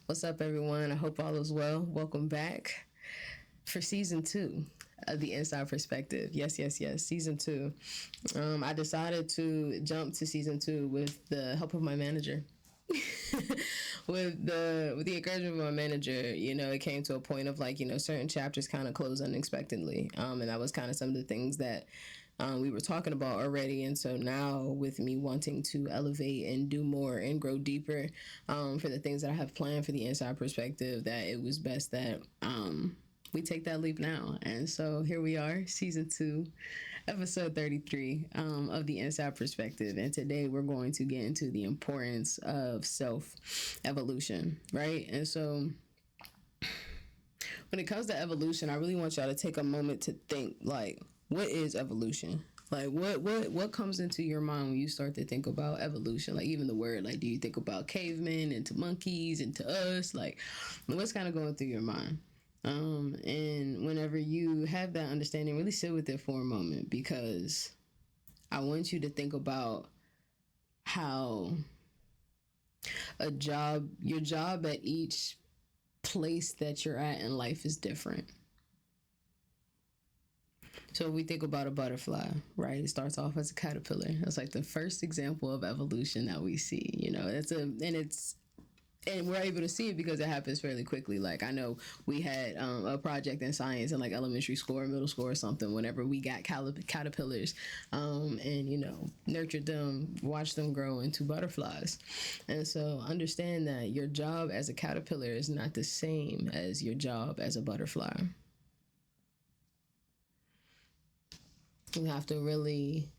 What's up, everyone? I hope all is well. Welcome back for season 2 of the Inside Perspective. Yes, season 2. I decided to jump to season 2 with the help of my manager. with the encouragement of my manager, it came to a point of certain chapters kind of closed unexpectedly, and that was kind of some of the things that we were talking about already. And so now, with me wanting to elevate and do more and grow deeper for the things that I have planned for the Inside Perspective, that it was best that we take that leap now. And so here we are, season 2, episode 33 of the Inside Perspective. And today we're going to get into the importance of self-evolution, right? And so when it comes to evolution, I really want y'all to take a moment to think, what is evolution? What comes into your mind when you start to think about evolution? Even the word, do you think about cavemen into monkeys into us? What's kind of going through your mind? And whenever you have that understanding, really sit with it for a moment, because I want you to think about how your job at each place that you're at in life is different. So if we think about a butterfly, right? It starts off as a caterpillar. That's the first example of evolution that we see. And we're able to see it because it happens fairly quickly. I know we had a project in science in elementary school or middle school or something, whenever we got caterpillars and, nurtured them, watched them grow into butterflies. And so understand that your job as a caterpillar is not the same as your job as a butterfly. You have to really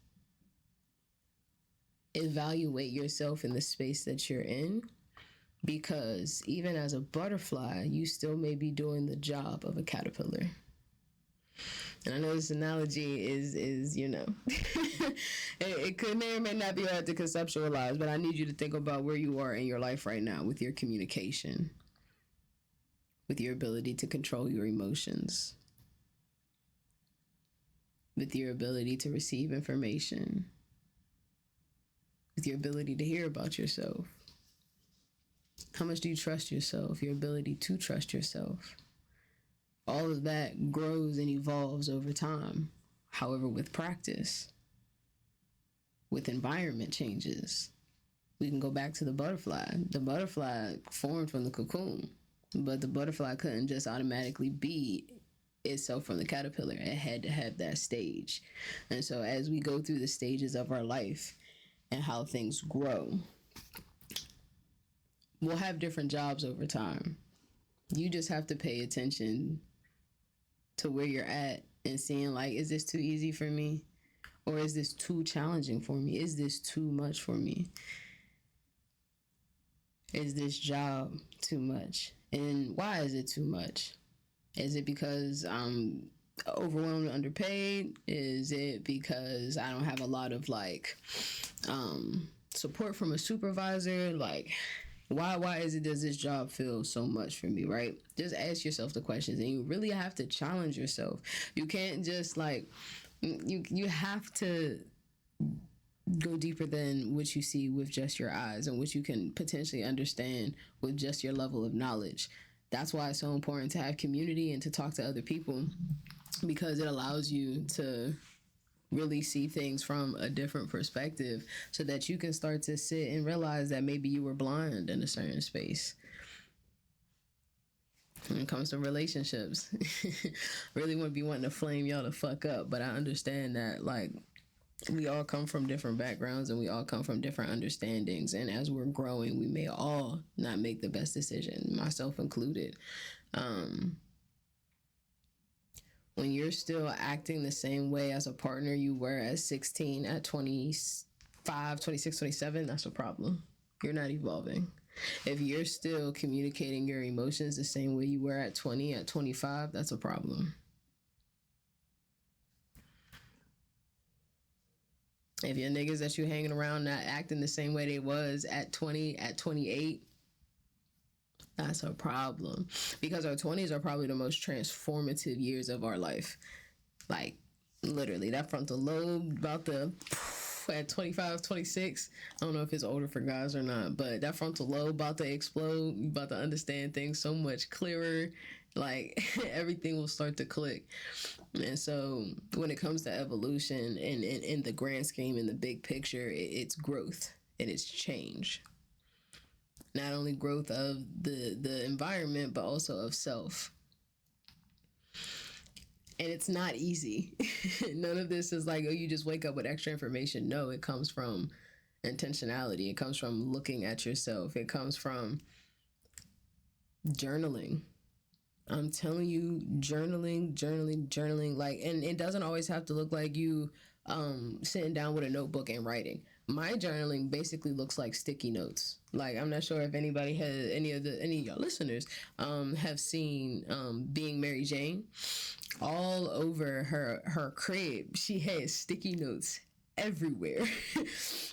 evaluate yourself in the space that you're in, because even as a butterfly, you still may be doing the job of a caterpillar. And I know this analogy is it may or may not be hard to conceptualize, but I need you to think about where you are in your life right now with your communication, with your ability to control your emotions, with your ability to receive information, with your ability to hear about yourself. How much do you trust yourself? Your ability to trust yourself. All of that grows and evolves over time. However, with practice, with environment changes, we can go back to the butterfly. The butterfly formed from the cocoon, but the butterfly couldn't just automatically be itself from the caterpillar. It had to have that stage. And so as we go through the stages of our life and how things grow, we'll have different jobs over time. You just have to pay attention to where you're at and seeing, is this too easy for me? Or is this too challenging for me? Is this too much for me? Is this job too much? And why is it too much? Is it because I'm overwhelmed and underpaid? Is it because I don't have a lot of support from a supervisor? Why does this job feel so much for me, right? Just ask yourself the questions, and you really have to challenge yourself. You can't just you have to go deeper than what you see with just your eyes and what you can potentially understand with just your level of knowledge. That's why it's so important to have community and to talk to other people, because it allows you to really see things from a different perspective, so that you can start to sit and realize that maybe you were blind in a certain space. When it comes to relationships, really wouldn't be wanting to flame y'all to fuck up, but I understand that we all come from different backgrounds and we all come from different understandings, and as we're growing, we may all not make the best decision, myself included. When you're still acting the same way as a partner you were at 16, at 25, 26, 27, that's a problem. You're not evolving. If you're still communicating your emotions the same way you were at 20, at 25, that's a problem. If your niggas that you hanging around not acting the same way they was at 20, at 28, that's a problem. Because our 20s are probably the most transformative years of our life. Literally, that frontal lobe about to at 25, 26. I don't know if it's older for guys or not, but that frontal lobe about to explode. You about to understand things so much clearer. Like everything will start to click. And so when it comes to evolution and in the grand scheme, in the big picture, it's growth and it's change. Not only growth of the environment, but also of self. And it's not easy. None of this is like, oh, you just wake up with extra information. No, it comes from intentionality. It comes from looking at yourself. It comes from journaling. I'm telling you, journaling. Like, and it doesn't always have to look like you sitting down with a notebook and writing. My journaling basically looks like sticky notes. Like, I'm not sure if anybody has any of your listeners have seen Being Mary Jane. All over her crib, she had sticky notes everywhere.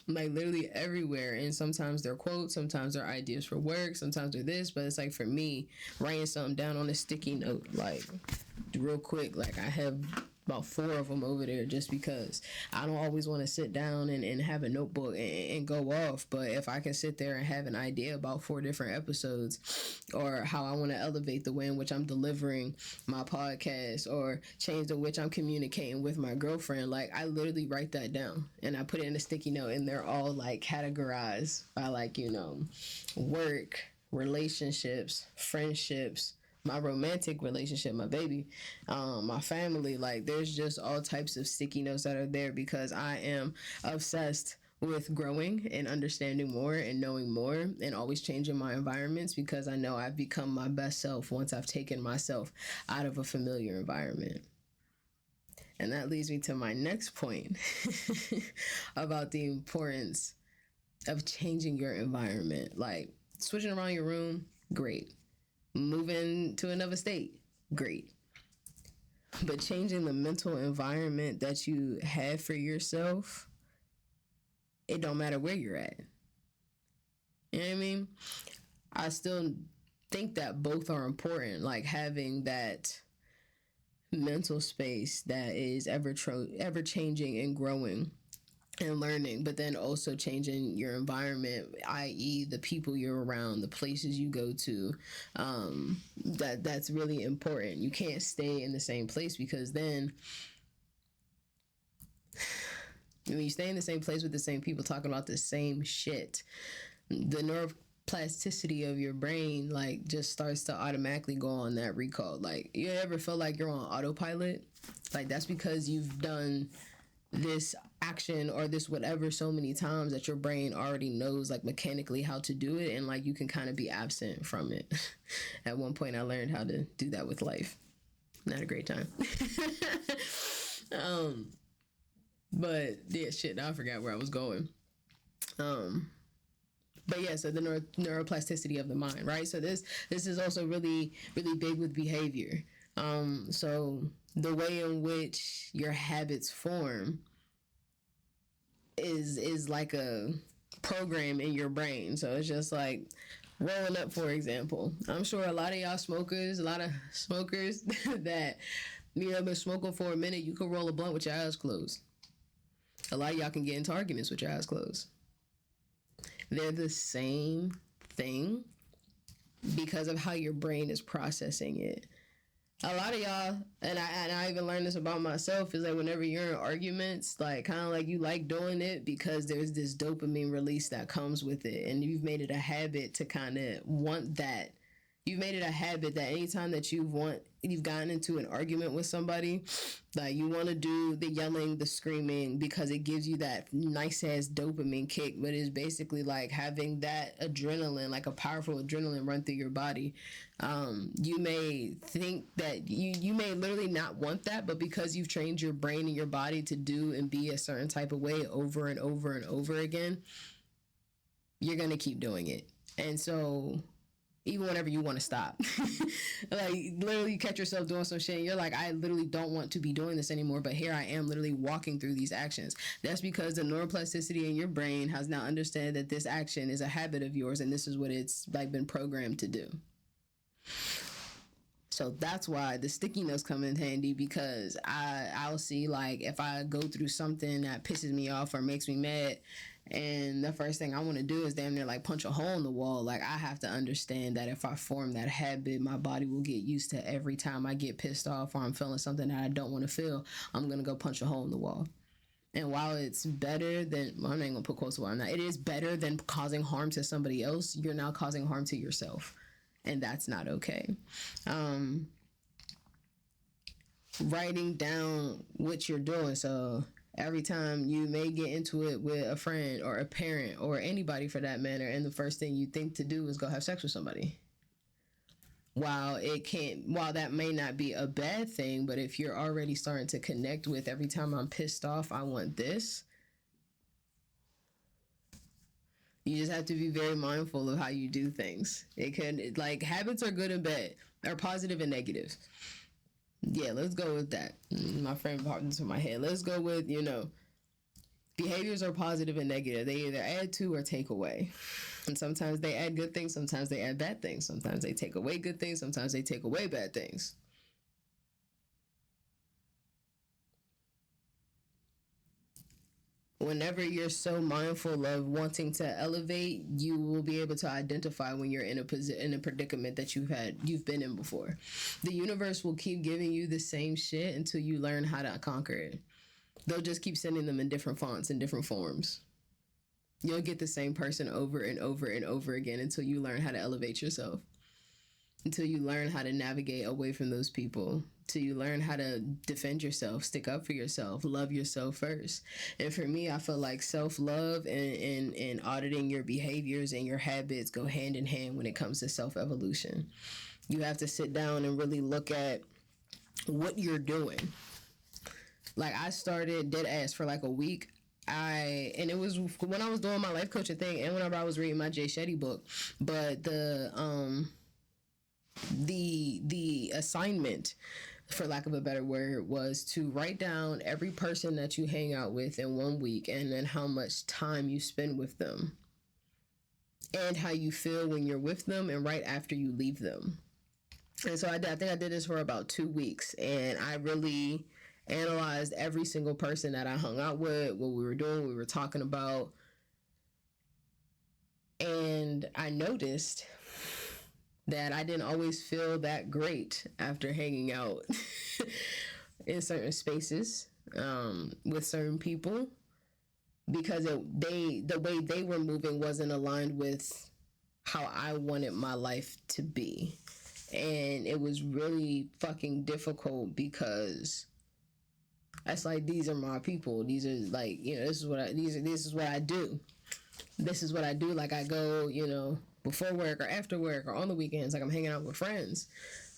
Like literally everywhere. And sometimes they're quotes, sometimes they're ideas for work, sometimes they're this, but it's like for me, writing something down on a sticky note, like real quick, like I have about 4 of them over there just because I don't always want to sit down and have a notebook and go off. But if I can sit there and have an idea about 4 different episodes or how I want to elevate the way in which I'm delivering my podcast or change the which I'm communicating with my girlfriend, like I literally write that down and I put it in a sticky note, and they're all like categorized by like, you know, work, relationships, friendships, my romantic relationship, my baby, my family. Like there's just all types of sticky notes that are there because I am obsessed with growing and understanding more and knowing more and always changing my environments because I know I've become my best self once I've taken myself out of a familiar environment. And that leads me to my next point about the importance of changing your environment. Like switching around your room, great. Moving to another state, great. But changing the mental environment that you have for yourself, it don't matter where you're at. You know what I mean? I still think that both are important, like having that mental space that is ever changing and growing and learning, but then also changing your environment, i.e. the people you're around, the places you go to. That's really important. You can't stay in the same place because then when you stay in the same place with the same people talking about the same shit, the neuroplasticity of your brain like just starts to automatically go on that recall. Like you ever feel like you're on autopilot? Like that's because you've done this action or this whatever so many times that your brain already knows like mechanically how to do it, and like you can kind of be absent from it. At one point I learned how to do that with life. Not a great time. But yeah, shit, now I forgot where I was going. But yeah, so the neuroplasticity of the mind, right? So this is also really big with behavior. So the way in which your habits form is like a program in your brain. So it's just like rolling up, for example. I'm sure a lot of y'all smokers, that, you know, been smoking for a minute, you can roll a blunt with your eyes closed. A lot of y'all can get into arguments with your eyes closed. They're the same thing because of how your brain is processing it. A lot of y'all, and I even learned this about myself, is that whenever you're in arguments, like kind of like you like doing it because there's this dopamine release that comes with it, and you've made it a habit to kind of want that. You've made it a habit that anytime that you've gotten into an argument with somebody, like you want to do the yelling, the screaming, because it gives you that nice ass dopamine kick. But it's basically like having that adrenaline, like a powerful adrenaline run through your body. You may think that you may literally not want that, but because you've trained your brain and your body to do and be a certain type of way over and over and over again, you're going to keep doing it. And so even whenever you want to stop, like literally you catch yourself doing some shit and you're like, I literally don't want to be doing this anymore, but here I am literally walking through these actions. That's because the neuroplasticity in your brain has now understood that this action is a habit of yours and this is what it's like been programmed to do. So that's why the stickiness come in handy, because I'll see, like, if I go through something that pisses me off or makes me mad, and the first thing I want to do is damn near like punch a hole in the wall. Like, I have to understand that if I form that habit, my body will get used to every time I get pissed off or I'm feeling something that I don't want to feel, I'm going to go punch a hole in the wall. And while it's better than, well, I'm not going to put quotes to it is better than causing harm to somebody else, you're now causing harm to yourself. And that's not okay. Writing down what you're doing. So every time you may get into it with a friend or a parent or anybody for that matter, and the first thing you think to do is go have sex with somebody. While that may not be a bad thing, but if you're already starting to connect with, every time I'm pissed off, I want this, you just have to be very mindful of how you do things. Like, habits are good and bad, or positive and negative. Yeah, let's go with that. My friend popped into my head. Let's go with, behaviors are positive and negative. They either add to or take away. And sometimes they add good things, sometimes they add bad things. Sometimes they take away good things, sometimes they take away bad things. Whenever you're so mindful of wanting to elevate, you will be able to identify when you're in a predicament that you've been in before. The universe will keep giving you the same shit until you learn how to conquer it. They'll just keep sending them in different fonts and different forms. You'll get the same person over and over and over again until you learn how to elevate yourself. Until you learn how to navigate away from those people, till you learn how to defend yourself, stick up for yourself, love yourself first. And for me, I feel like self-love and auditing your behaviors and your habits go hand in hand when it comes to self-evolution. You have to sit down and really look at what you're doing. Like, I started dead ass for like a week. And it was when I was doing my life coaching thing and whenever I was reading my Jay Shetty book. But the assignment, for lack of a better word, was to write down every person that you hang out with in 1 week and then how much time you spend with them and how you feel when you're with them and right after you leave them. And so I think I did this for about 2 weeks, and I really analyzed every single person that I hung out with, what we were doing, what we were talking about. And I noticed that I didn't always feel that great after hanging out in certain spaces with certain people, because the way they were moving wasn't aligned with how I wanted my life to be. And it was really fucking difficult because it's like, these are my people. These are like, this is what I do. This is what I do. Like, I go, before work or after work or on the weekends, like I'm hanging out with friends.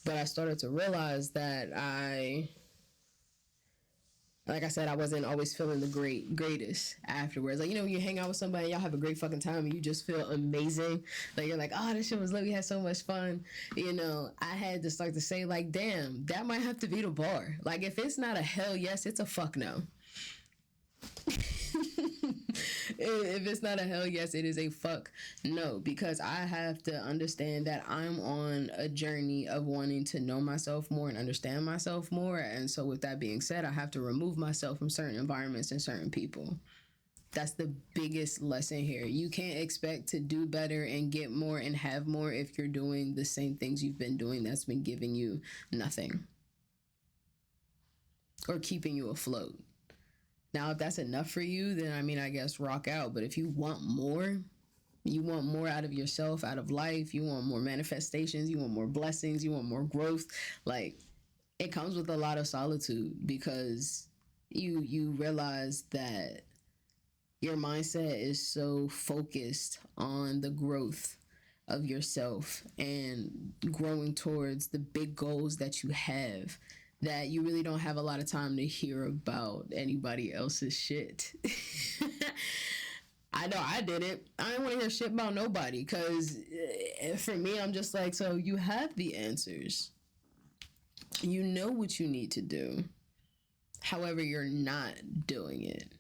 But I started to realize that like I said, I wasn't always feeling the greatest afterwards. Like, when you hang out with somebody, y'all have a great fucking time and you just feel amazing. Like, you're like, oh, this shit was lit. We had so much fun. I had to start to say, like, damn, that might have to be the bar. Like, if it's not a hell yes, it's a fuck no. If it's not a hell yes, it is a fuck no, because I have to understand that I'm on a journey of wanting to know myself more and understand myself more. And so with that being said, I have to remove myself from certain environments and certain people. That's the biggest lesson here. You can't expect to do better and get more and have more if you're doing the same things you've been doing that's been giving you nothing or keeping you afloat. Now, if that's enough for you, then I guess rock out. But if you want more out of yourself, out of life, you want more manifestations, you want more blessings, you want more growth, like, it comes with a lot of solitude, because you realize that your mindset is so focused on the growth of yourself and growing towards the big goals that you have, that you really don't have a lot of time to hear about anybody else's shit. I know I did it. I didn't want to hear shit about nobody, because for me, I'm just like, so you have the answers. You know what you need to do. However, you're not doing it.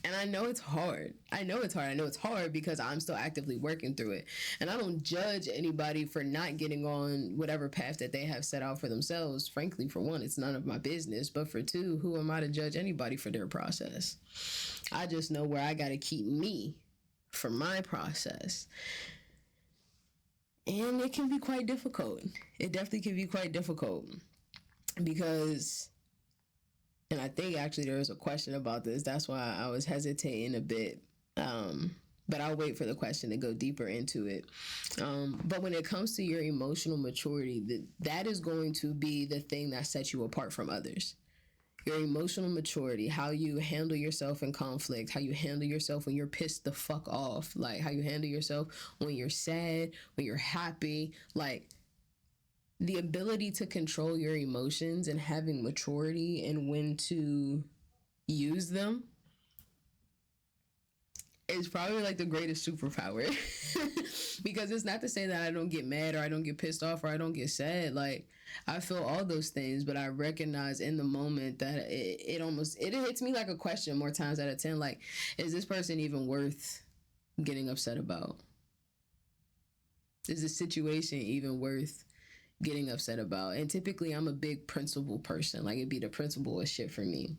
And I know it's hard. I know it's hard because I'm still actively working through it. And I don't judge anybody for not getting on whatever path that they have set out for themselves. Frankly, for one, it's none of my business. But for two, who am I to judge anybody for their process? I just know where I got to keep me for my process. And it can be quite difficult. It definitely can be quite difficult because, and I think actually there was a question about this. That's why I was hesitating a bit. But I'll wait for the question to go deeper into it. But when it comes to your emotional maturity, that is going to be the thing that sets you apart from others. Your emotional maturity, how you handle yourself in conflict, how you handle yourself when you're pissed the fuck off, like how you handle yourself when you're sad, when you're happy, like the ability to control your emotions and having maturity and when to use them is probably like the greatest superpower. Because it's not to say that I don't get mad or I don't get pissed off or I don't get sad. Like, I feel all those things, but I recognize in the moment that it hits me like a question more times out of 10. Like, is this person even worth getting upset about? Is the situation even worth getting upset about? And typically I'm a big principle person. Like, it'd be the principle of shit for me.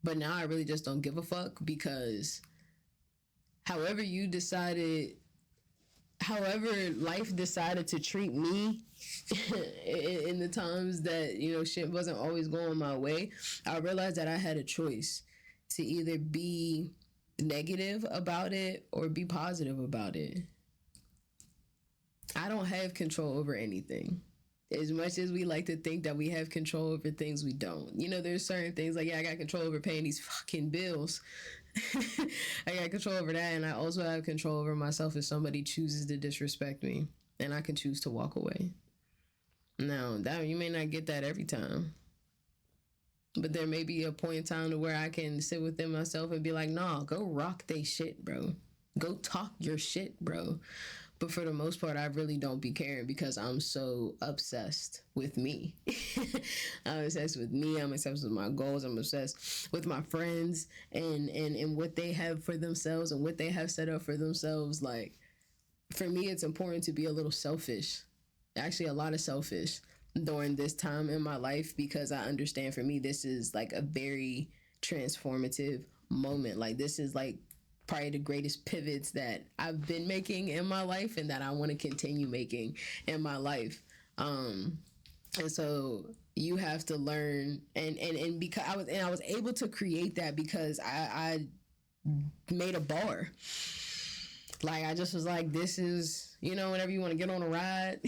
But now I really just don't give a fuck because however life decided to treat me in the times that, shit wasn't always going my way, I realized that I had a choice to either be negative about it or be positive about it. I don't have control over anything. As much as we like to think that we have control over things, we don't. There's certain things like, yeah, I got control over paying these fucking bills. I got control over that, and I also have control over myself if somebody chooses to disrespect me, and I can choose to walk away. Now, that you may not get that every time, but there may be a point in time to where I can sit within myself and be like, nah, go rock they shit, bro. Go talk your shit, bro. But for the most part, I really don't be caring because I'm so obsessed with me. I'm obsessed with me. I'm obsessed with my goals. I'm obsessed with my friends and what they have for themselves and what they have set up for themselves. Like, for me, it's important to be a little selfish. Actually, a lot of selfish during this time in my life because I understand for me, this is like a very transformative moment. Like, this is like probably the greatest pivots that I've been making in my life and that I want to continue making in my life. And so you have to learn and because I was able to create that because I made a bar. Like, I just was like, this is, whenever you want to get on a ride,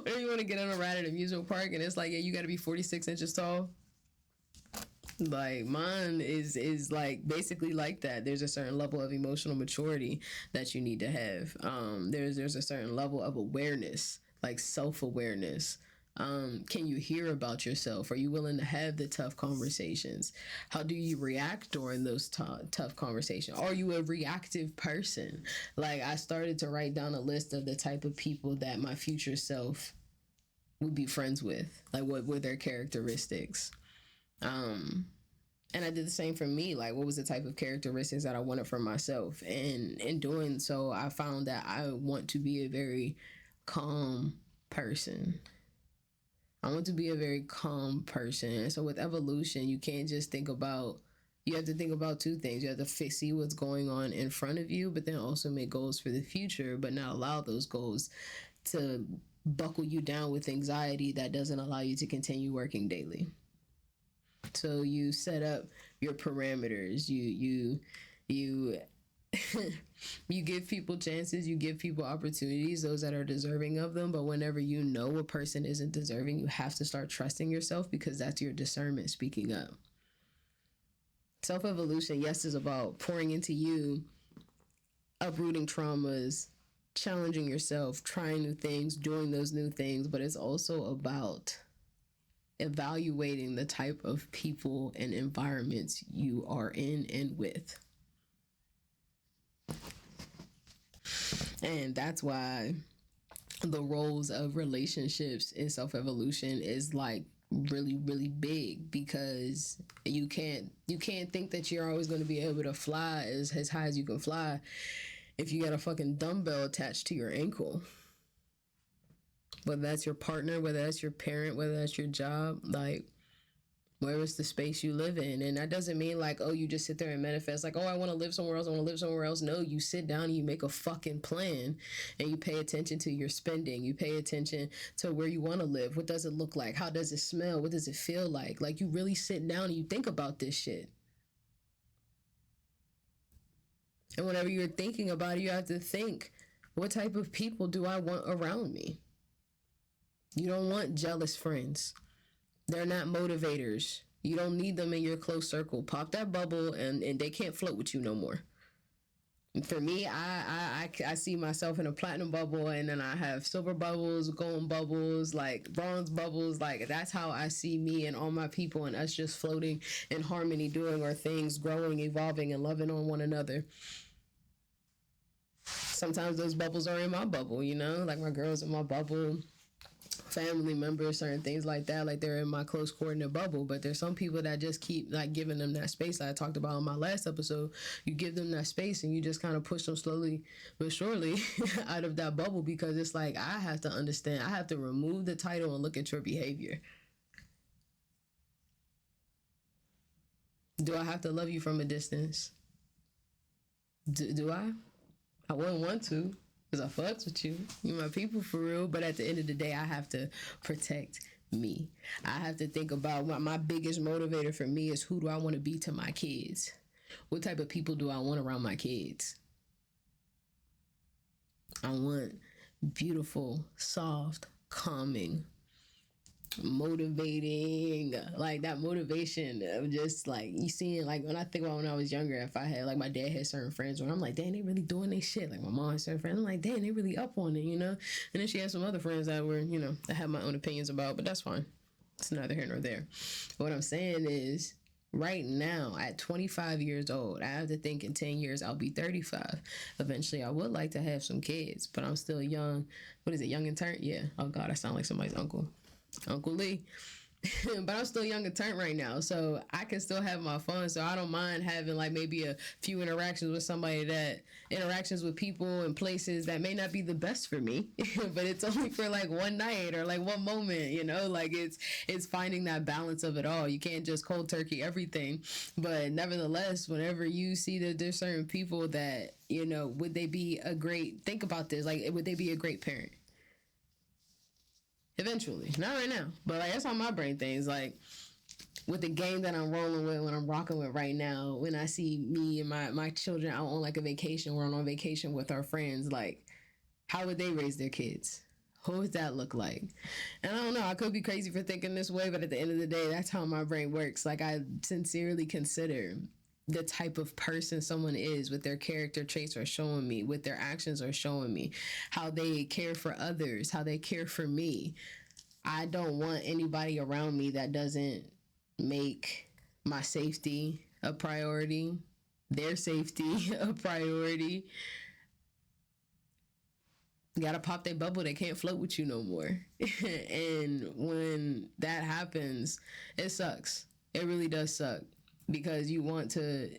whenever you want to get on a ride at an amusement park and it's like, yeah, you got to be 46 inches tall. Like, mine is like basically like that. There's a certain level of emotional maturity that you need to have. There's a certain level of awareness, like self-awareness. Can you hear about yourself? Are you willing to have the tough conversations? How do you react during those tough conversations? Are you a reactive person? Like, I started to write down a list of the type of people that my future self would be friends with. Like, what were their characteristics? And I did the same for me. Like, what was the type of characteristics that I wanted for myself? And in doing so, I found that I want to be a very calm person. I want to be a very calm person. And so with evolution, you can't just think about, you have to think about two things. You have to see what's going on in front of you, but then also make goals for the future, but not allow those goals to buckle you down with anxiety that doesn't allow you to continue working daily. So you set up your parameters. You you give people chances. You give people opportunities, those that are deserving of them. But whenever you know a person isn't deserving, you have to start trusting yourself because that's your discernment speaking up. Self-evolution, yes, is about pouring into you, uprooting traumas, challenging yourself, trying new things, doing those new things. But it's also about evaluating the type of people and environments you are in and with. And that's why the roles of relationships in self-evolution is like really, really big, because you can't think that you're always going to be able to fly as high as you can fly if you got a fucking dumbbell attached to your ankle. Whether that's your partner, whether that's your parent, whether that's your job, like, where is the space you live in? And that doesn't mean like, oh, you just sit there and manifest like, oh, I want to live somewhere else, I want to live somewhere else. No, you sit down and you make a fucking plan, and you pay attention to your spending. You pay attention to where you want to live. What does it look like? How does it smell? What does it feel like? Like, you really sit down and you think about this shit. And whenever you're thinking about it, you have to think, what type of people do I want around me? You don't want jealous friends. They're not motivators. You don't need them in your close circle. Pop that bubble, and they can't float with you no more. For me, I see myself in a platinum bubble, and then I have silver bubbles, gold bubbles, like bronze bubbles. Like, that's how I see me and all my people, and us just floating in harmony, doing our things, growing, evolving, and loving on one another. Sometimes those bubbles are in my bubble, you know, like my girls in my bubble, family members, certain things like that, like they're in my close coordinate bubble. But there's some people that just keep like giving them that space, like I talked about in my last episode. You give them that space and you just kind of push them slowly but surely out of that bubble, because it's like, I have to understand, I have to remove the title and look at your behavior. Do I have to love you from a distance? Do I wouldn't want to, because I fucks with you. You're my people for real. But at the end of the day, I have to protect me. I have to think about what my biggest motivator for me is. Who do I want to be to my kids? What type of people do I want around my kids? I want beautiful, soft, calming, motivating, like that motivation of just like, you seeing, like when I think about when I was younger, if I had like, my dad had certain friends where I'm like, dang, they really doing their shit. Like my mom had certain friends, I'm like, dang, they really up on it, you know. And then she had some other friends that were, you know, I had my own opinions about, but that's fine. It's neither here nor there. What I'm saying is, right now at 25 years old, I have to think in 10 years I'll be 35. Eventually I would like to have some kids, but I'm still young. What is it, young and turnt? Yeah. Oh god, I sound like somebody's uncle Lee. But I'm still young and turnt right now, so I can still have my fun. So I don't mind having like maybe a few interactions with somebody, that interactions with people and places that may not be the best for me, but it's only for like one night or like one moment, you know. Like it's finding that balance of it all. You can't just cold turkey everything, but nevertheless, whenever you see that there's certain people that, you know, would they be a great, think about this, like would they be a great parent? Eventually, not right now, but like that's how my brain thinks. Like with the game that I'm rolling with, when I'm rocking with right now, when I see me and my children out on like a vacation, we're on vacation with our friends, like how would they raise their kids? What would that look like? And I don't know, I could be crazy for thinking this way, but at the end of the day, that's how my brain works. Like I sincerely consider the type of person someone is, what their character traits are showing me, what their actions are showing me, how they care for others, how they care for me. I don't want anybody around me that doesn't make my safety a priority, their safety a priority. You gotta pop their bubble, they can't float with you no more. And when that happens, it sucks. It really does suck. Because you want to,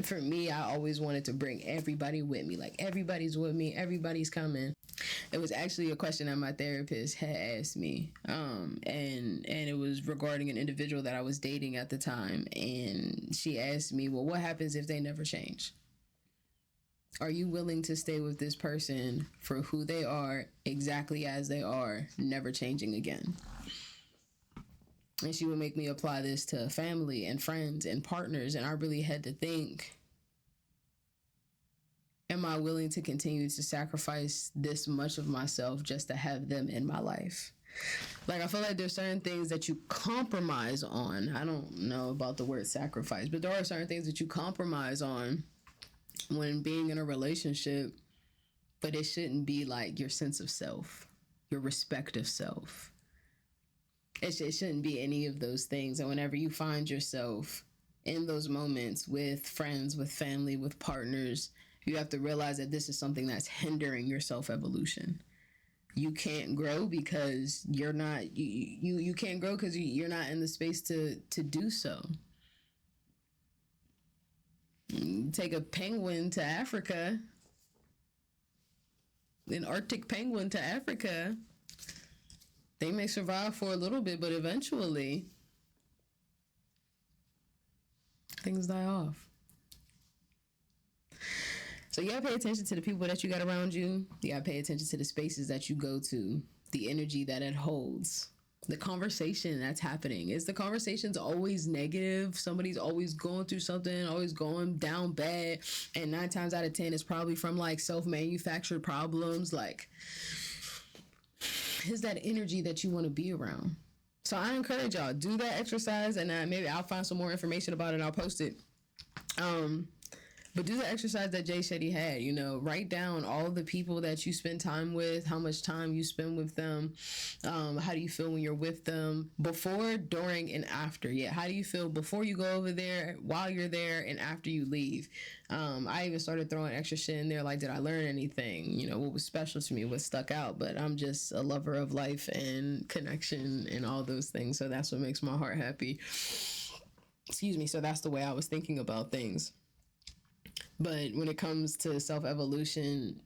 for me, I always wanted to bring everybody with me. Like, everybody's with me, everybody's coming. It was actually a question that my therapist had asked me. And it was regarding an individual that I was dating at the time. And she asked me, well, what happens if they never change? Are you willing to stay with this person for who they are, exactly as they are, never changing again? And she would make me apply this to family and friends and partners. And I really had to think, am I willing to continue to sacrifice this much of myself just to have them in my life? Like, I feel like there's certain things that you compromise on. I don't know about the word sacrifice, but there are certain things that you compromise on when being in a relationship, but it shouldn't be like your sense of self, your respect of self. It shouldn't be any of those things. And whenever you find yourself in those moments with friends, with family, with partners, you have to realize that this is something that's hindering your self-evolution. you can't grow because you can't grow because you're not in the space to do so. Take a penguin to Africa, an Arctic penguin to Africa. They may survive for a little bit, but eventually things die off. So you gotta pay attention to the people that you got around you. You gotta pay attention to the spaces that you go to, the energy that it holds, the conversation that's happening. Is the conversations always negative? Somebody's always going through something, always going down bad, and 9 times out of 10 it's probably from like self-manufactured problems. Like, is that energy that you want to be around? So I encourage y'all, do that exercise, and maybe I'll find some more information about it and I'll post it. But do the exercise that Jay Shetty had, you know, write down all the people that you spend time with, how much time you spend with them, how do you feel when you're with them, before, during, and after. Yeah, how do you feel before you go over there, while you're there, and after you leave? I even started throwing extra shit in there, like, did I learn anything? You know, what was special to me, what stuck out? But I'm just a lover of life and connection and all those things, so that's what makes my heart happy. Excuse me, so that's the way I was thinking about things. But when it comes to self-evolution,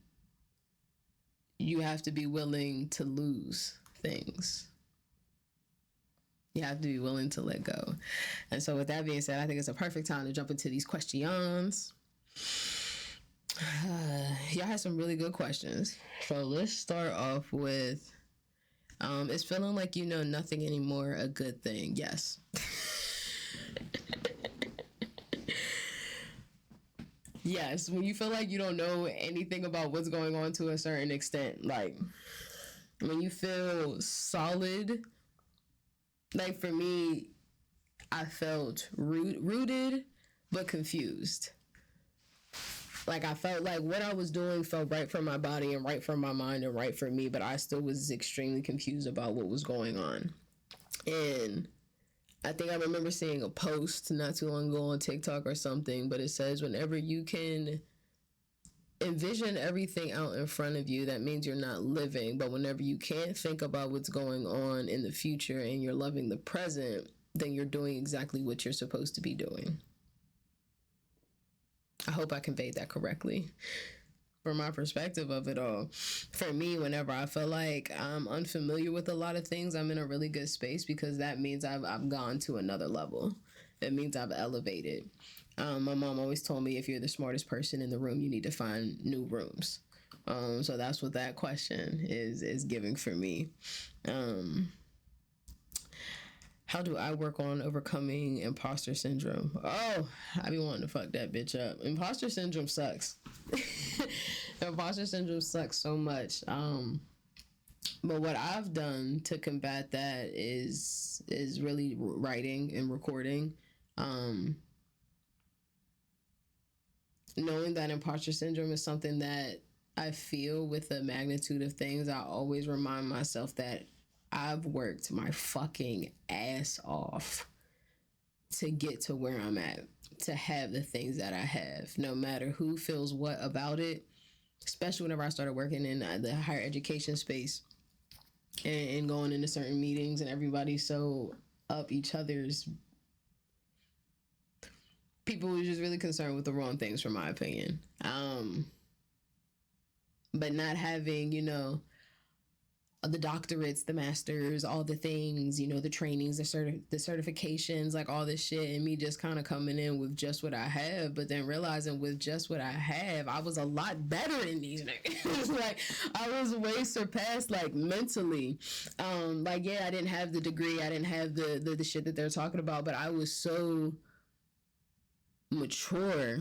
you have to be willing to lose things. You have to be willing to let go. And so with that being said, I think it's a perfect time to jump into these questions. Y'all had some really good questions. So let's start off with, is feeling like you know nothing anymore a good thing? Yes. Yes, when you feel like you don't know anything about what's going on to a certain extent, like when you feel solid, like for me, I felt rooted but confused. Like I felt like what I was doing felt right for my body and right for my mind and right for me, but I still was extremely confused about what was going on. And I think I remember seeing a post not too long ago on TikTok or something, but it says whenever you can envision everything out in front of you, that means you're not living. But whenever you can't think about what's going on in the future and you're loving the present, then you're doing exactly what you're supposed to be doing. I hope I conveyed that correctly. From my perspective of it all, for me, whenever I feel like I'm unfamiliar with a lot of things, I'm in a really good space, because that means I've gone to another level. It means I've elevated. My mom always told me, if you're the smartest person in the room, you need to find new rooms. So that's what that question is giving for me. How do I work on overcoming imposter syndrome? Oh, I be wanting to fuck that bitch up. Imposter syndrome sucks. Imposter syndrome sucks so much. But what I've done to combat that is really writing and recording. Knowing that imposter syndrome is something that I feel with the magnitude of things, I always remind myself that I've worked my fucking ass off to get to where I'm at, to have the things that I have, no matter who feels what about it. Especially whenever I started working in the higher education space and going into certain meetings, and everybody's so up each other's. People were just really concerned with the wrong things, from my opinion. But not having, you know, the doctorates, the masters, all the things, you know, the trainings, the certifications, like all this shit, and me just kind of coming in with just what I have, but then realizing with just what I have, I was a lot better than these niggas. Like, I was way surpassed, like, mentally. Like, yeah, I didn't have the degree, I didn't have the shit that they're talking about, but I was so mature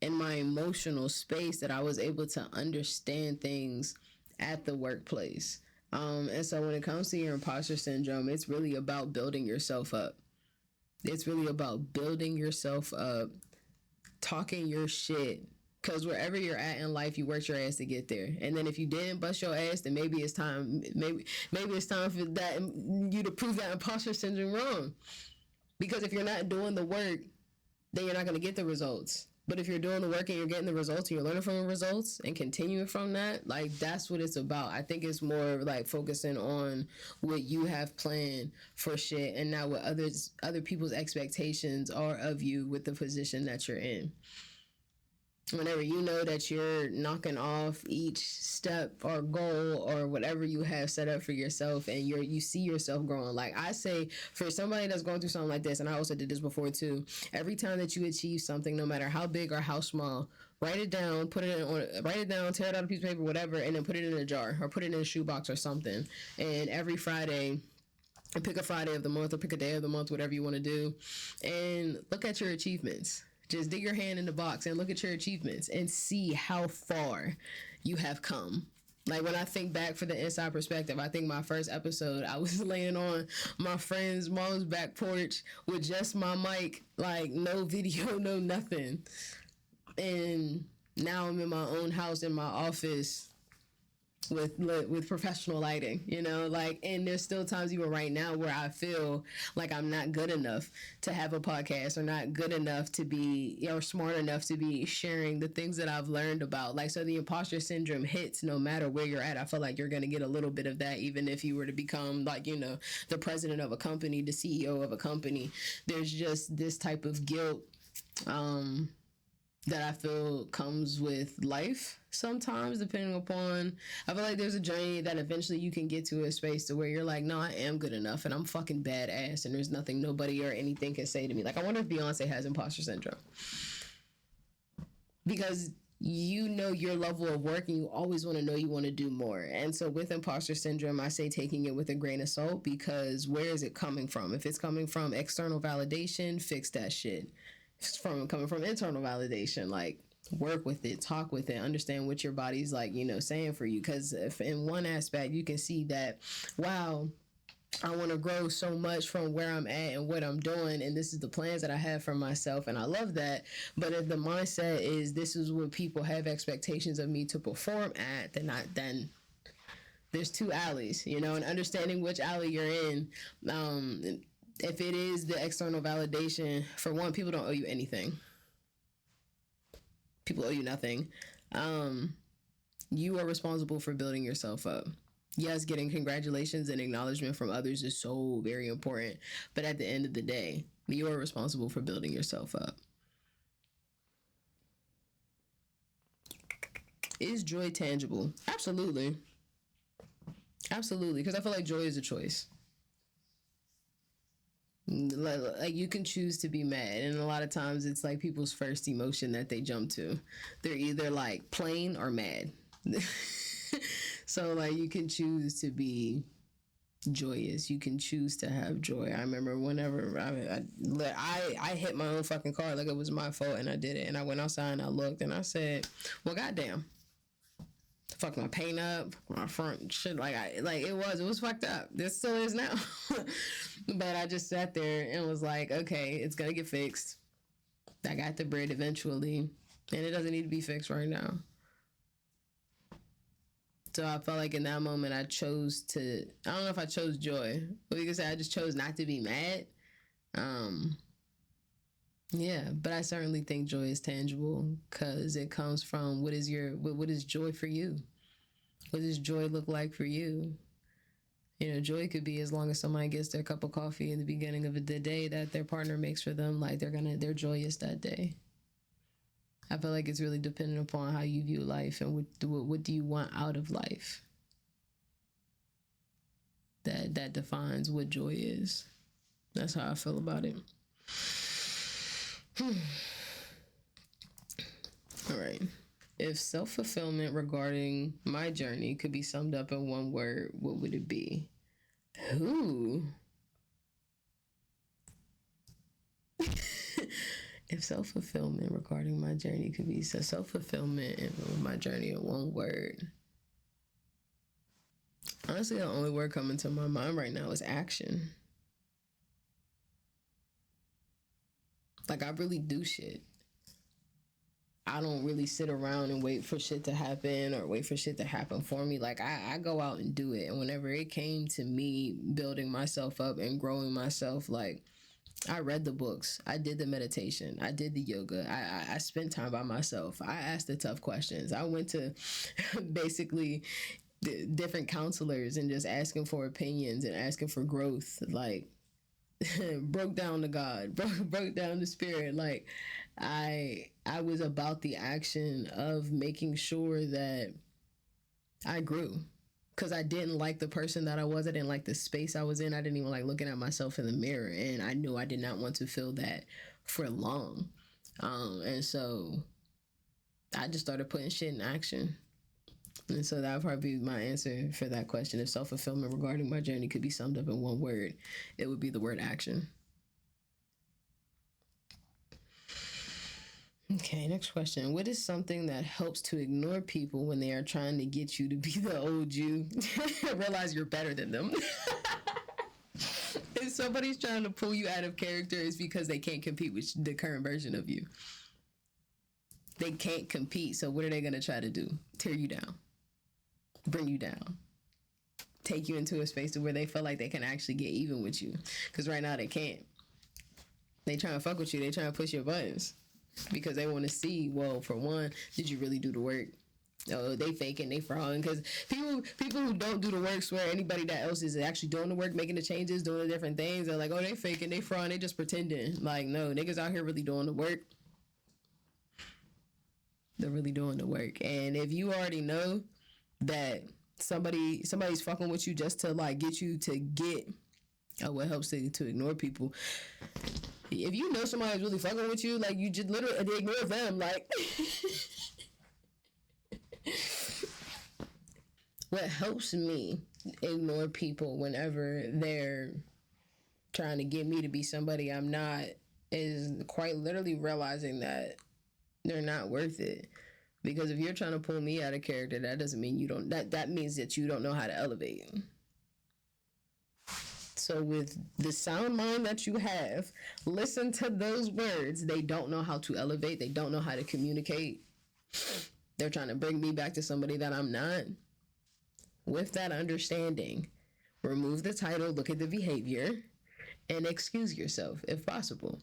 in my emotional space that I was able to understand things at the workplace. And so when it comes to your imposter syndrome, it's really about building yourself up. It's really about building yourself up, talking your shit. Because wherever you're at in life, you worked your ass to get there. And then if you didn't bust your ass, then maybe it's time. Maybe it's time for that you to prove that imposter syndrome wrong. Because if you're not doing the work, then you're not going to get the results. But if you're doing the work and you're getting the results and you're learning from the results and continuing from that, like that's what it's about. I think it's more like focusing on what you have planned for shit and not what other people's expectations are of you with the position that you're in. Whenever you know that you're knocking off each step or goal or whatever you have set up for yourself, and you see yourself growing. Like I say, for somebody that's going through something like this, and I also did this before too, every time that you achieve something, no matter how big or how small, write it down, write it down, tear it out a piece of paper, whatever, and then put it in a jar or put it in a shoebox or something. And every Friday, pick a Friday of the month or pick a day of the month, whatever you want to do, and look at your achievements. Just dig your hand in the box and look at your achievements and see how far you have come. Like when I think back for the inside perspective, I think my first episode, I was laying on my friend's mom's back porch with just my mic, like no video, no nothing. And now I'm in my own house in my office with professional lighting, you know, like, and there's still times even right now where I feel like I'm not good enough to have a podcast or not good enough to be, you know, smart enough to be sharing the things that I've learned about. Like, so the imposter syndrome hits no matter where you're at. I feel like you're going to get a little bit of that even if you were to become like, you know, the president of a company, the CEO of a company. There's just this type of guilt that I feel comes with life sometimes, depending upon, I feel like there's a journey that eventually you can get to a space to where you're like, no, I am good enough and I'm fucking badass and there's nothing nobody or anything can say to me. Like, I wonder if Beyonce has imposter syndrome. Because you know your level of work and you always want to know you want to do more. And so with imposter syndrome, I say taking it with a grain of salt, because where is it coming from? If it's coming from external validation, fix that shit. If it's coming from internal validation, like work with it, talk with it, understand what your body's like, you know, saying for you. Because if in one aspect you can see that, wow, I want to grow so much from where I'm at and what I'm doing, and this is the plans that I have for myself, and I love that. But if the mindset is this is what people have expectations of me to perform at, then there's two alleys, you know, and understanding which alley you're in. If it is the external validation, for one, people don't owe you anything. People owe you nothing. You are responsible for building yourself up. Yes, getting congratulations and acknowledgement from others is so very important. But at the end of the day, you are responsible for building yourself up. Is joy tangible? Absolutely. Absolutely. Because I feel like joy is a choice. Like you can choose to be mad, and a lot of times it's like people's first emotion that they jump to. They're either like plain or mad. So like you can choose to be joyous. You can choose to have joy. I remember whenever I hit my own fucking car like it was my fault, and I did it. And I went outside and I looked and I said, "Well, goddamn, fuck my paint up, my front shit. It was fucked up. This still is now." But I just sat there and was like, "Okay, it's gonna get fixed. I got the bread eventually, and it doesn't need to be fixed right now." So I felt like in that moment I chose to, I don't know if I chose joy, but you can say I just chose not to be mad. Yeah, but I certainly think joy is tangible because it comes from what is joy for you? What does joy look like for you? You know, joy could be as long as somebody gets their cup of coffee in the beginning of the day that their partner makes for them, like they're joyous that day. I feel like it's really dependent upon how you view life and what do you want out of life. That defines what joy is. That's how I feel about it. All right. If self-fulfillment regarding my journey could be summed up in one word, what would it be? Who? If self-fulfillment regarding my journey could be self-fulfillment in my journey in one word. Honestly, the only word coming to my mind right now is action. Like, I really do shit. I don't really sit around and wait for shit to happen or wait for shit to happen for me. Like, I go out and do it. And whenever it came to me building myself up and growing myself, like, I read the books. I did the meditation. I did the yoga. I spent time by myself. I asked the tough questions. I went to basically different counselors and just asking for opinions and asking for growth. Like, broke down the God, broke down the spirit. Like, I was about the action of making sure that I grew, because I didn't like the person that I was. I didn't like the space I was in. I didn't even like looking at myself in the mirror, and I knew I did not want to feel that for long. And so I just started putting shit in action. And so that would probably be my answer for that question. If self-fulfillment regarding my journey could be summed up in one word, it would be the word action. Okay, next question. What is something that helps to ignore people when they are trying to get you to be the old you? Realize you're better than them. If somebody's trying to pull you out of character, it's because they can't compete with the current version of you. They can't compete, so what are they going to try to do? Tear you down. Bring you down. Take you into a space where they feel like they can actually get even with you. Because right now they can't. They trying to fuck with you. They trying to push your buttons. Because they want to see, well, for one, did you really do the work? Oh, they faking, they frauding. Because people who don't do the work swear anybody that else is actually doing the work, making the changes, doing the different things. They're like, oh, they faking, they frauding, they just pretending. Like, no, niggas out here really doing the work. They're really doing the work. And if you already know that somebody's fucking with you just to like get you to get, what helps to ignore people. If you know somebody's really fucking with you, like, you just literally ignore them. Like, what helps me ignore people whenever they're trying to get me to be somebody I'm not is quite literally realizing that they're not worth it. Because if you're trying to pull me out of character, that doesn't mean you don't, that means that you don't know how to elevate. So with the sound mind that you have, listen to those words. They don't know how to elevate. They don't know how to communicate. They're trying to bring me back to somebody that I'm not. With that understanding, remove the title, look at the behavior, and excuse yourself if possible.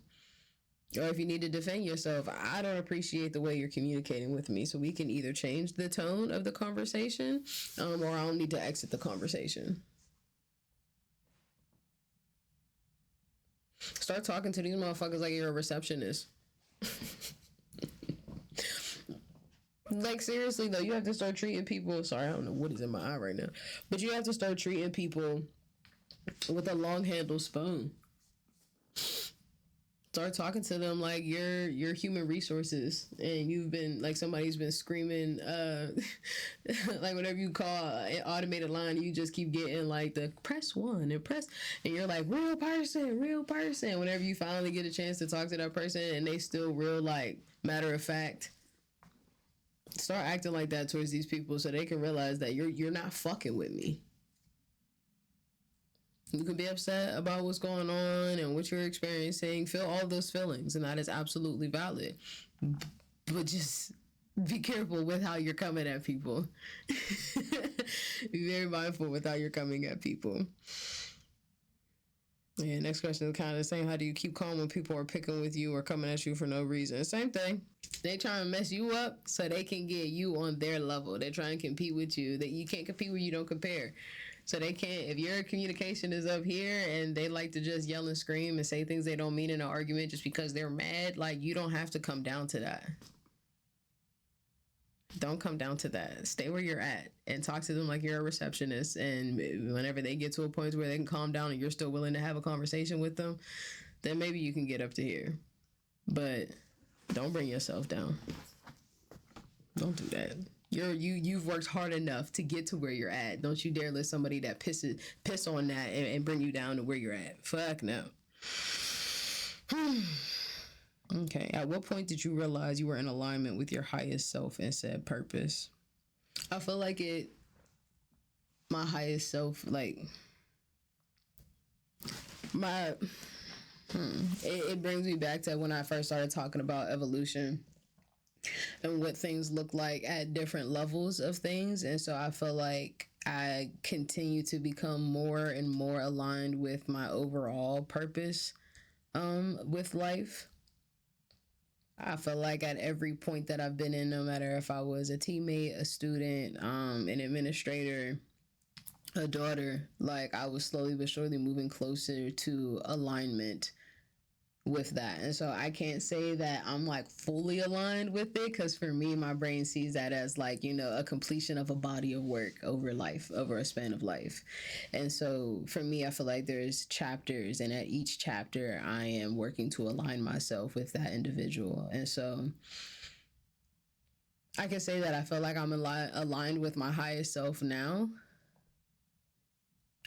Or if you need to defend yourself, I don't appreciate the way you're communicating with me. So we can either change the tone of the conversation, or I'll need to exit the conversation. Start talking to these motherfuckers like you're a receptionist. Like, seriously, though, you have to start treating people... Sorry, I don't know what is in my eye right now. But you have to start treating people with a long-handled spoon. Start talking to them like you're human resources, and you've been like somebody's been screaming like whatever you call an automated line, you just keep getting like the press one and press, and you're like real person. Whenever you finally get a chance to talk to that person and they still real like matter of fact, start acting like that towards these people so they can realize that you're not fucking with me. You can be upset about what's going on and what you're experiencing. Feel all those feelings, and that is absolutely valid. But just be careful with how you're coming at people. Be very mindful with how you're coming at people. Yeah, next question is kind of the same. How do you keep calm when people are picking with you or coming at you for no reason? Same thing. They try and mess you up so they can get you on their level. They try and compete with you. That you can't compete where you don't compare. So they can't, if your communication is up here and they like to just yell and scream and say things they don't mean in an argument just because they're mad, like, you don't have to come down to that. Don't come down to that. Stay where you're at and talk to them like you're a receptionist. And whenever they get to a point where they can calm down and you're still willing to have a conversation with them, then maybe you can get up to here. But don't bring yourself down. Don't do that. You've worked hard enough to get to where you're at. Don't you dare let somebody that piss on that and bring you down to where you're at. Fuck no. Okay. At what point did you realize you were in alignment with your highest self and said purpose? I feel like my highest self, like it brings me back to when I first started talking about evolution and what things look like at different levels of things. And so I feel like I continue to become more and more aligned with my overall purpose with life. I feel like at every point that I've been in, no matter if I was a teammate, a student, an administrator, a daughter, like I was slowly but surely moving closer to alignment with that. And so I can't say that I'm like fully aligned with it, because for me, my brain sees that as like, a completion of a body of work over life, over a span of life. And so for me, I feel like there's chapters, and at each chapter I am working to align myself with that individual. And so I can say that I feel like I'm aligned with my highest self now,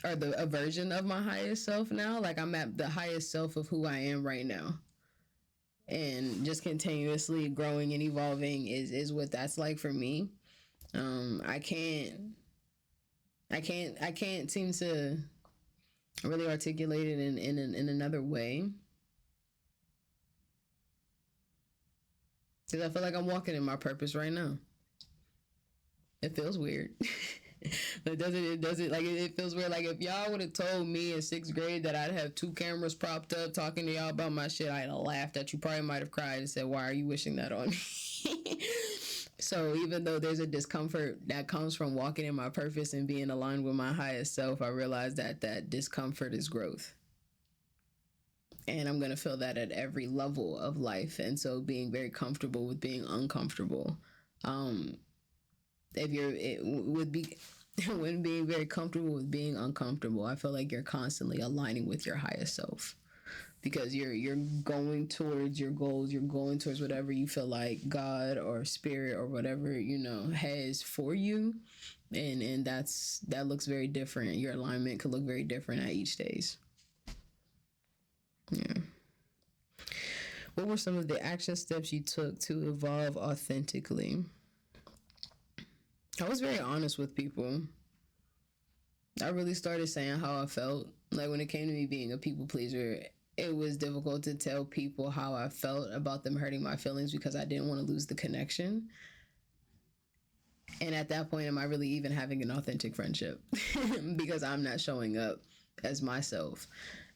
or a version of my highest self now. Like I'm at the highest self of who I am right now, and just continuously growing and evolving is what that's like for me. I can't seem to really articulate it in another way, because I feel like I'm walking in my purpose right now. It feels weird. But it doesn't like it feels weird. Like if y'all would have told me in sixth grade that I'd have two cameras propped up talking to y'all about my shit, I'd have laughed at you. Probably might have cried and said, "Why are you wishing that on me?" So even though there's a discomfort that comes from walking in my purpose and being aligned with my highest self, I realize that discomfort is growth. And I'm going to feel that at every level of life. And so being very comfortable with being uncomfortable. If you're it would be when being very comfortable with being uncomfortable, I feel like you're constantly aligning with your highest self, because you're going towards your goals, you're going towards whatever you feel like God or spirit or whatever has for you. And that looks very different. Your alignment could look very different at each stage. Yeah. What were some of the action steps you took to evolve authentically? I was very honest with people. I really started saying how I felt. Like when it came to me being a people pleaser, it was difficult to tell people how I felt about them hurting my feelings, because I didn't want to lose the connection. And at that point, am I really even having an authentic friendship? Because I'm not showing up as myself.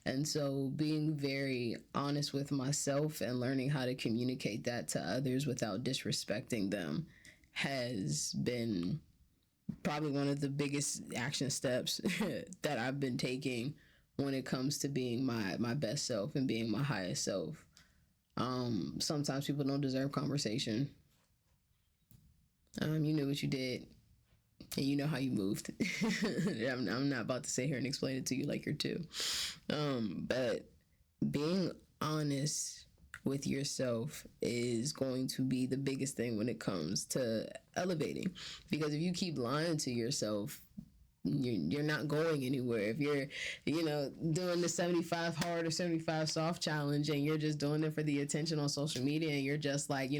And so being very honest with myself and learning how to communicate that to others without disrespecting them has been probably one of the biggest action steps that I've been taking when it comes to being my best self and being my highest self. Sometimes people don't deserve conversation. You knew what you did, and you know how you moved. I'm not about to sit here and explain it to you like you're two. But being honest with yourself is going to be the biggest thing when it comes to elevating. Because if you keep lying to yourself, you're not going anywhere. If you're, doing the 75 hard or 75 soft challenge, and you're just doing it for the attention on social media, and you're just like,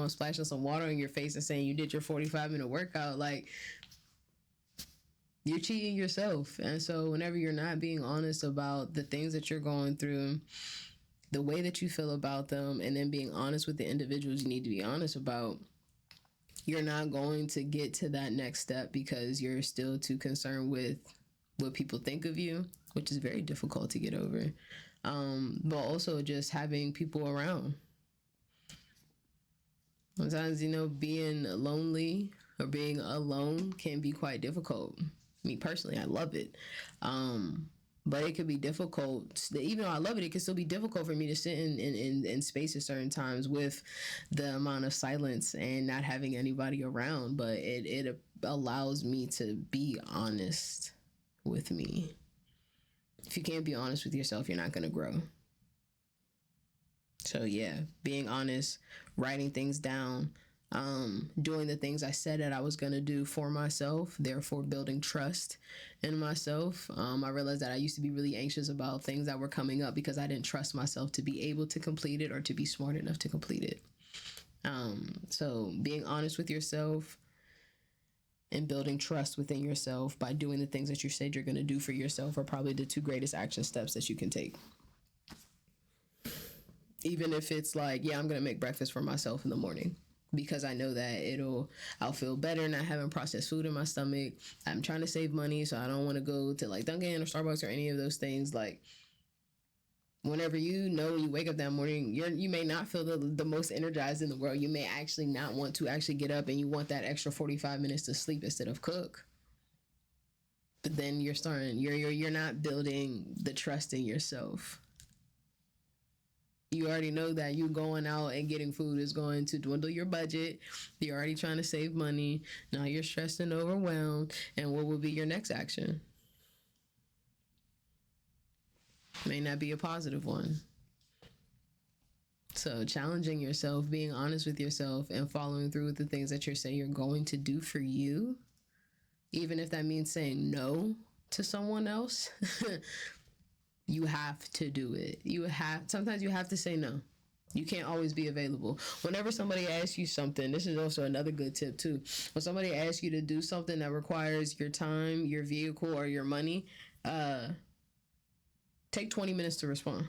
splashing some water in your face and saying you did your 45-minute workout, like, you're cheating yourself. And so whenever you're not being honest about the things that you're going through, the way that you feel about them, and then being honest with the individuals you need to be honest about, you're not going to get to that next step, because you're still too concerned with what people think of you, which is very difficult to get over. But also just having people around. Sometimes, being lonely or being alone can be quite difficult. Me personally, I love it. But it could be difficult. Even though I love it, it can still be difficult for me to sit in spaces certain times with the amount of silence and not having anybody around. But it allows me to be honest with me. If you can't be honest with yourself, you're not going to grow. So yeah, being honest, writing things down, doing the things I said that I was going to do for myself, therefore building trust in myself. I realized that I used to be really anxious about things that were coming up because I didn't trust myself to be able to complete it or to be smart enough to complete it. So being honest with yourself and building trust within yourself by doing the things that you said you're going to do for yourself are probably the two greatest action steps that you can take. Even if it's like, yeah, I'm going to make breakfast for myself in the morning, because I know that I'll feel better not having processed food in my stomach. I'm trying to save money, so I don't want to go to like Dunkin' or Starbucks or any of those things. Like, Whenever you wake up that morning, you may not feel the most energized in the world. You may actually not want to actually get up, and you want that extra 45 minutes to sleep instead of cook. But then you're not building the trust in yourself. You already know that you going out and getting food is going to dwindle your budget. You're already trying to save money. Now you're stressed and overwhelmed. And what will be your next action? May not be a positive one. So challenging yourself, being honest with yourself, and following through with the things that you're saying you're going to do for you, even if that means saying no to someone else, you have to do it. Sometimes you have to say no. You can't always be available. Whenever somebody asks you something, this is also another good tip too. When somebody asks you to do something that requires your time, your vehicle, or your money, take 20 minutes to respond.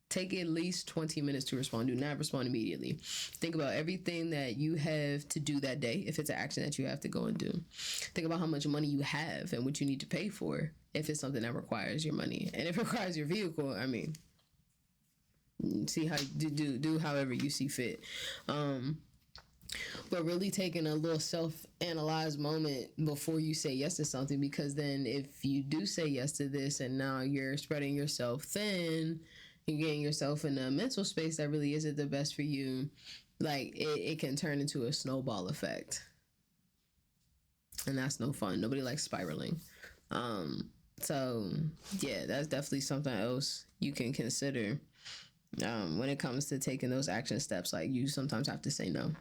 Take at least 20 minutes to respond. Do not respond immediately. Think about everything that you have to do that day, if it's an action that you have to go and do. Think about how much money you have and what you need to pay for, if it's something that requires your money. And if it requires your vehicle, I mean, see how do however you see fit. But really taking a little self-analyzed moment before you say yes to something, because then if you do say yes to this and now you're spreading yourself thin, you're getting yourself in a mental space that really isn't the best for you, like it can turn into a snowball effect. And that's no fun. Nobody likes spiraling. So yeah, that's definitely something else you can consider when it comes to taking those action steps. Like, you sometimes have to say no.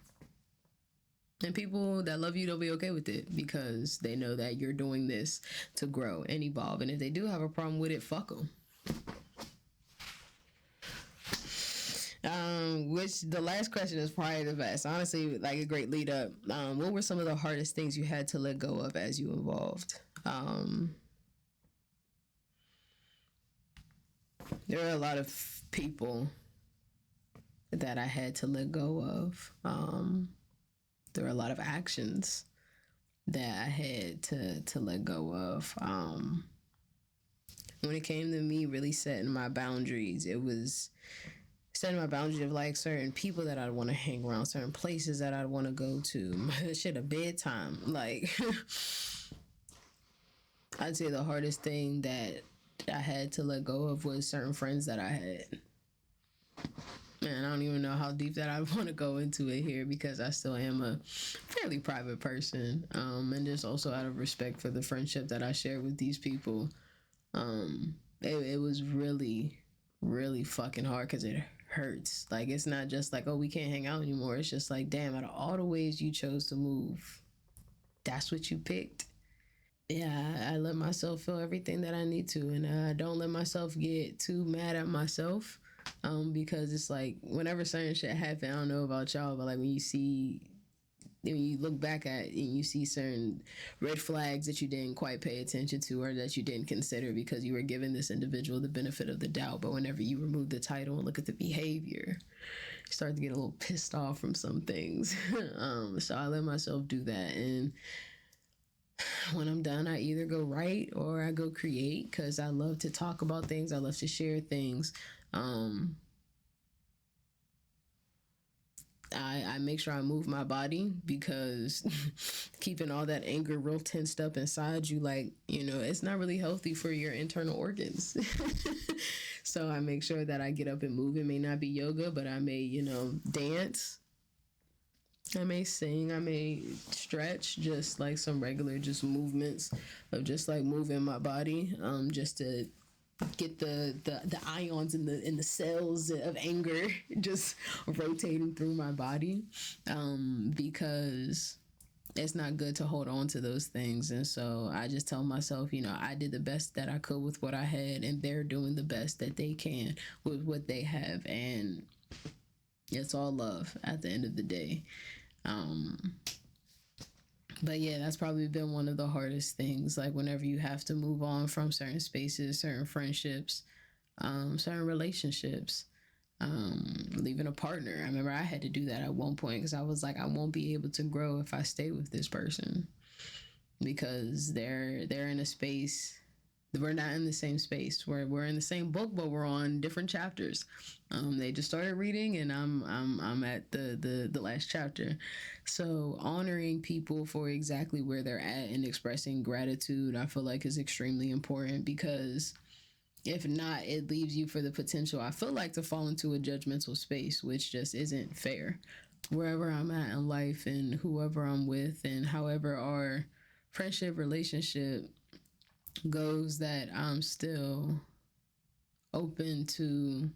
And people that love you, they'll be okay with it because they know that you're doing this to grow and evolve. And if they do have a problem with it, fuck them. Which the last question is probably the best. Honestly, like a great lead up. What were some of the hardest things you had to let go of as you evolved? There are a lot of people that I had to let go of. There are a lot of actions that I had to let go of. When it came to me really setting my boundaries, it was setting my boundary of like certain people that I'd want to hang around, certain places that I'd want to go to. Shit, a bedtime. Like, I'd say the hardest thing that I had to let go of was certain friends that I had. Man, I don't even know how deep that I want to go into it here because I still am a fairly private person. And just also out of respect for the friendship that I share with these people, it was really, really fucking hard because it hurts. Like, it's not just like, oh, we can't hang out anymore. It's just like, damn, out of all the ways you chose to move, that's what you picked. Yeah, I let myself feel everything that I need to, and I don't let myself get too mad at myself, because it's like whenever certain shit happen, I don't know about y'all, but like when you look back at it and you see certain red flags that you didn't quite pay attention to or that you didn't consider because you were giving this individual the benefit of the doubt, but whenever you remove the title and look at the behavior, you start to get a little pissed off from some things. So I let myself do that, and when I'm done, I either go write or I go create because I love to talk about things. I love to share things. I make sure I move my body because keeping all that anger real tensed up inside you, like, it's not really healthy for your internal organs. So I make sure that I get up and move. It may not be yoga, but I may, dance. I may sing, I may stretch, just like some regular just movements of just like moving my body, just to get the ions in the cells of anger just rotating through my body, because it's not good to hold on to those things. And so I just tell myself, I did the best that I could with what I had, and they're doing the best that they can with what they have, and it's all love at the end of the day. But yeah, that's probably been one of the hardest things. Like whenever you have to move on from certain spaces, certain friendships, certain relationships, leaving a partner. I remember I had to do that at one point because I was like, I won't be able to grow if I stay with this person because they're in a space We're not in the same space. We're in the same book, but we're on different chapters. They just started reading, and I'm at the last chapter. So honoring people for exactly where they're at and expressing gratitude, I feel like, is extremely important, because if not, it leaves you for the potential, I feel like, to fall into a judgmental space, which just isn't fair. Wherever I'm at in life and whoever I'm with and however our friendship, relationship goes, that I'm still open to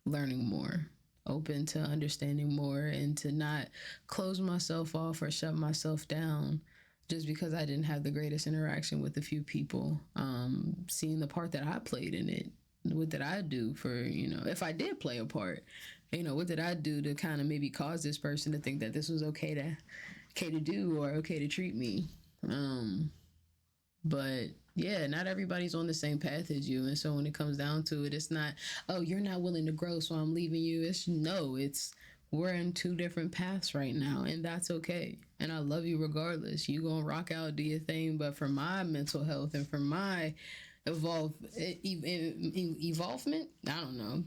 learning more, open to understanding more, and to not close myself off or shut myself down just because I didn't have the greatest interaction with a few people. Seeing the part that I played in it. What did I do for, if I did play a part, what did I do to kind of maybe cause this person to think that this was okay to do or okay to treat me? But yeah, not everybody's on the same path as you. And so when it comes down to it, it's not, oh, you're not willing to grow, so I'm leaving you. It's we're in two different paths right now, and that's okay. And I love you regardless. You gonna rock out, do your thing. But for my mental health and for my evolvement, I don't know.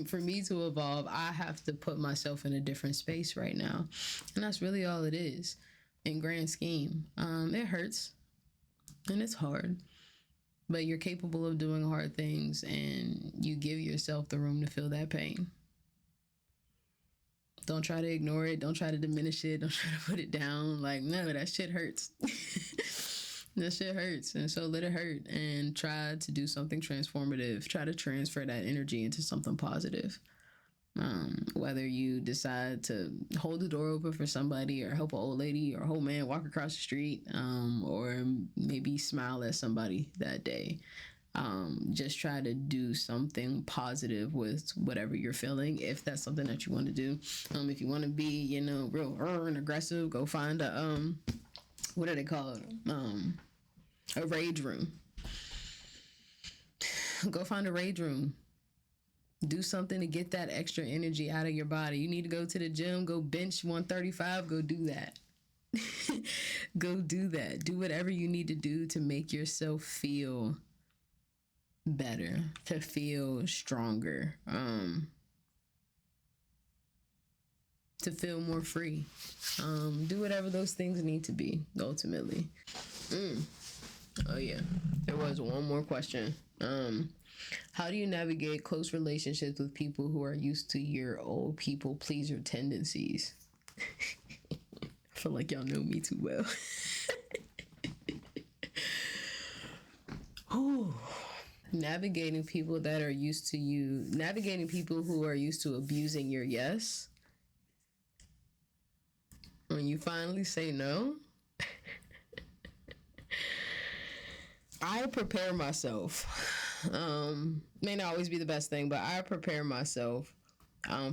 for me to evolve, I have to put myself in a different space right now. And that's really all it is in grand scheme. It hurts and it's hard, but you're capable of doing hard things, and you give yourself the room to feel that pain. Don't try to ignore it. Don't try to diminish it. Don't try to put it down. Like, no, that shit hurts. That shit hurts. And so let it hurt and try to do something transformative. Try to transfer that energy into something positive. Whether you decide to hold the door open for somebody, or help an old lady or a old man walk across the street, or maybe smile at somebody that day. Just try to do something positive with whatever you're feeling, if that's something that you want to do. If you want to be, real and aggressive, go find a what are they called? A rage room. Go find a rage room. Do something to get that extra energy out of your body. You need to go to the gym, go bench 135, go do that. Go do that. Do whatever you need to do to make yourself feel better, to feel stronger, to feel more free. Do whatever those things need to be, ultimately. Oh yeah, there was one more question. How do you navigate close relationships with people who are used to your old people pleaser tendencies? I feel like y'all know me too well. Oh, navigating people that are used to you, navigating people who are used to abusing your yes. When you finally say no, I prepare myself. May not always be the best thing, but I prepare myself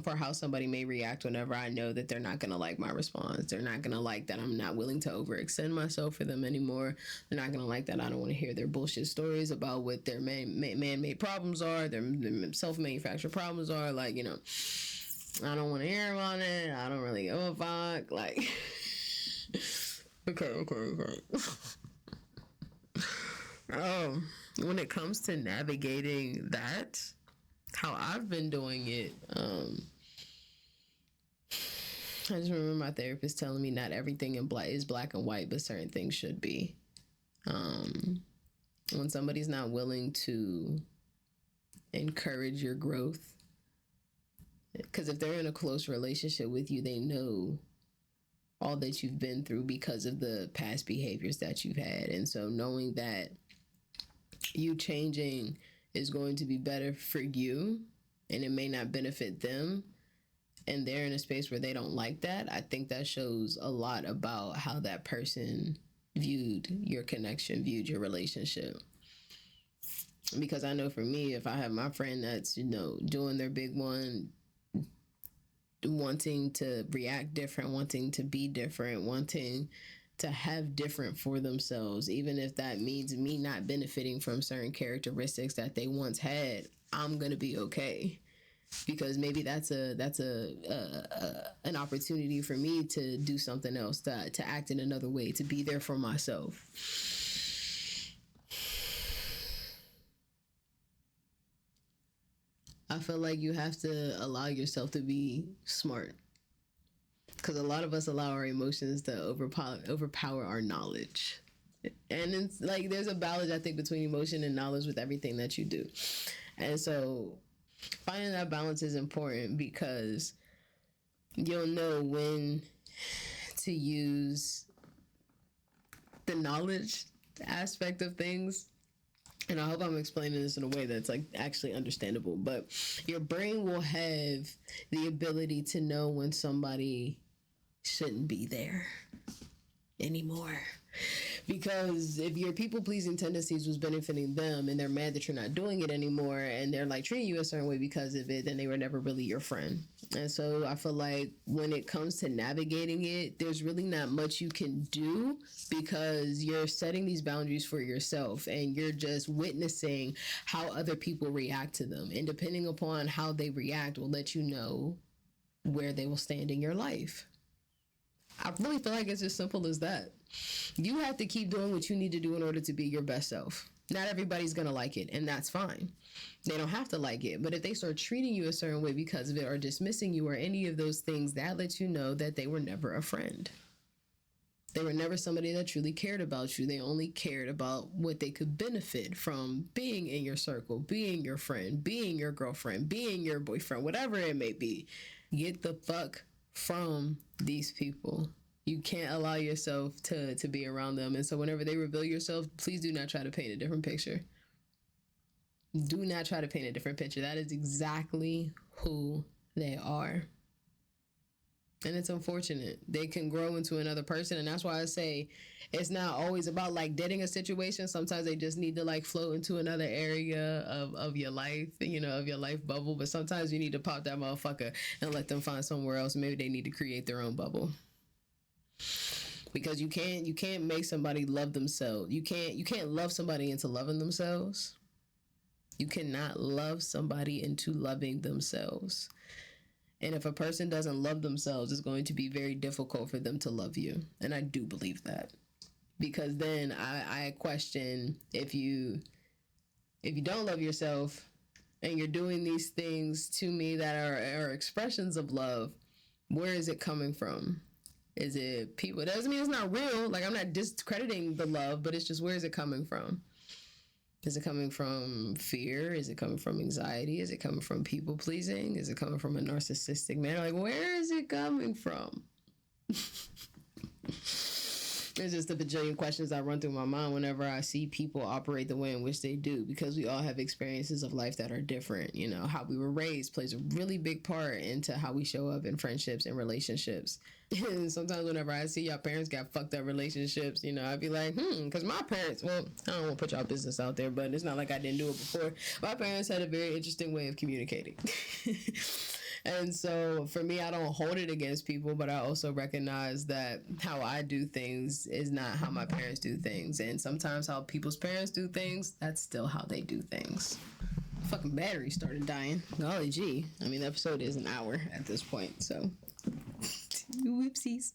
for how somebody may react whenever I know that they're not going to like my response. They're not going to like that I'm not willing to overextend myself for them anymore. They're not going to like that I don't want to hear their bullshit stories about what their man-made problems are, their self-manufactured problems are. Like, I don't want to hear about it. I don't really give a fuck. Like, okay. When it comes to navigating that, how I've been doing it, I just remember my therapist telling me not everything is black and white, but certain things should be. When somebody's not willing to encourage your growth, because if they're in a close relationship with you, they know all that you've been through because of the past behaviors that you've had. And so knowing that you changing is going to be better for you and it may not benefit them, and they're in a space where they don't like that, I think that shows a lot about how that person viewed your connection, viewed your relationship. Because I know for me, if I have my friend that's, doing their big one, wanting to react different, wanting to be different, wanting to have different for themselves, even if that means me not benefiting from certain characteristics that they once had, I'm gonna be okay, because maybe that's an opportunity for me to do something else, to act in another way, to be there for myself. I feel like you have to allow yourself to be smart, because a lot of us allow our emotions to overpower our knowledge. And it's like there's a balance, I think, between emotion and knowledge with everything that you do. And so finding that balance is important, because you'll know when to use the knowledge aspect of things. And I hope I'm explaining this in a way that's like actually understandable. But your brain will have the ability to know when somebody shouldn't be there anymore. Because if your people pleasing tendencies was benefiting them and they're mad that you're not doing it anymore and they're like treating you a certain way because of it, then they were never really your friend. And so I feel like when it comes to navigating it, there's really not much you can do, because you're setting these boundaries for yourself and you're just witnessing how other people react to them. And depending upon how they react will let you know where they will stand in your life. I really feel like it's as simple as that. You have to keep doing what you need to do in order to be your best self. Not everybody's going to like it, and that's fine. They don't have to like it. But if they start treating you a certain way because of it, or dismissing you, or any of those things, that lets you know that they were never a friend. They were never somebody that truly cared about you. They only cared about what they could benefit from being in your circle, being your friend, being your girlfriend, being your boyfriend, whatever it may be. Get the fuck from these people. You can't allow yourself to be around them. And so whenever they reveal yourself, please do not try to paint a different picture. Do not try to paint a different picture. That is exactly who they are. And it's unfortunate. They can grow into another person. And that's why I say it's not always about like deading a situation. Sometimes they just need to like float into another area of your life, you know, of your life bubble. But sometimes you need to pop that motherfucker and let them find somewhere else. Maybe they need to create their own bubble. Because you can't make somebody love themselves. You can't love somebody into loving themselves. You cannot love somebody into loving themselves. And if a person doesn't love themselves, it's going to be very difficult for them to love you. And I do believe that. Because then I question, if you don't love yourself and you're doing these things to me that are expressions of love, where is it coming from? Is it people? It doesn't mean it's not real. Like, I'm not discrediting the love, but it's just, where is it coming from? Is it coming from fear? Is it coming from anxiety? Is it coming from people pleasing? Is it coming from a narcissistic man? Like, where is it coming from? There's just a bajillion questions that run through my mind whenever I see people operate the way in which they do, because we all have experiences of life that are different. You know, how we were raised plays a really big part into how we show up in friendships and relationships. And sometimes whenever I see y'all parents got fucked up relationships, you know, I'd be like, because my parents, well, I don't want to put y'all business out there, but it's not like I didn't do it before. My parents had a very interesting way of communicating. And so for me, I don't hold it against people, but I also recognize that how I do things is not how my parents do things. And sometimes how people's parents do things, that's still how they do things. Fucking battery started dying. Golly gee. I mean, the episode is an hour at this point, so whoopsies.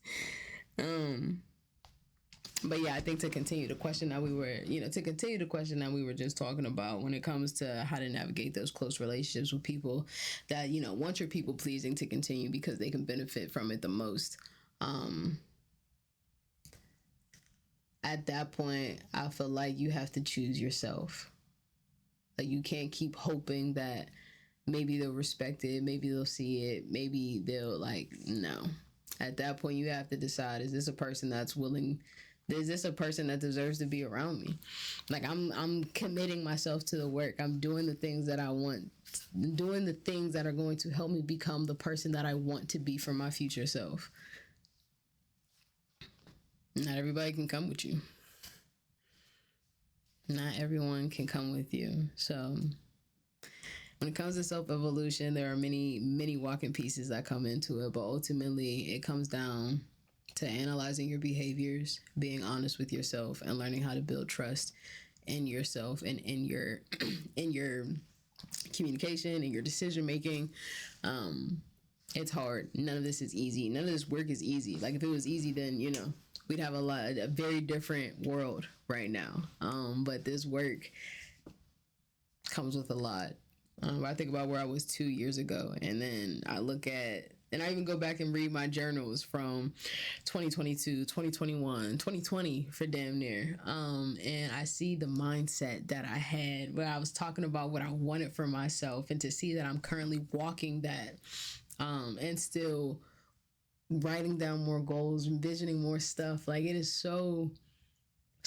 But yeah, I think to continue the question that we were just talking about when it comes to how to navigate those close relationships with people that, you know, want your people pleasing to continue because they can benefit from it the most. At that point, I feel like you have to choose yourself. Like, you can't keep hoping that maybe they'll respect it, maybe they'll see it, maybe they'll no. At that point, you have to decide, is this a person that's willing? Is this a person that deserves to be around me? Like, I'm committing myself to the work. I'm doing the things that I want, doing the things that are going to help me become the person that I want to be for my future self. Not everybody can come with you. Not everyone can come with you. So when it comes to self-evolution, there are many walking pieces that come into it, but ultimately it comes down to analyzing your behaviors, being honest with yourself, and learning how to build trust in yourself and in your communication and your decision making. It's hard. None of this is easy. None of this work is easy. Like, if it was easy, then, you know, we'd have a very different world right now. But this work comes with a lot. I think about where I was 2 years ago, and then I look at, and I even go back and read my journals from 2022, 2021, 2020 for damn near. And I see the mindset that I had where I was talking about what I wanted for myself, and to see that I'm currently walking that, and still writing down more goals, envisioning more stuff. Like, it is so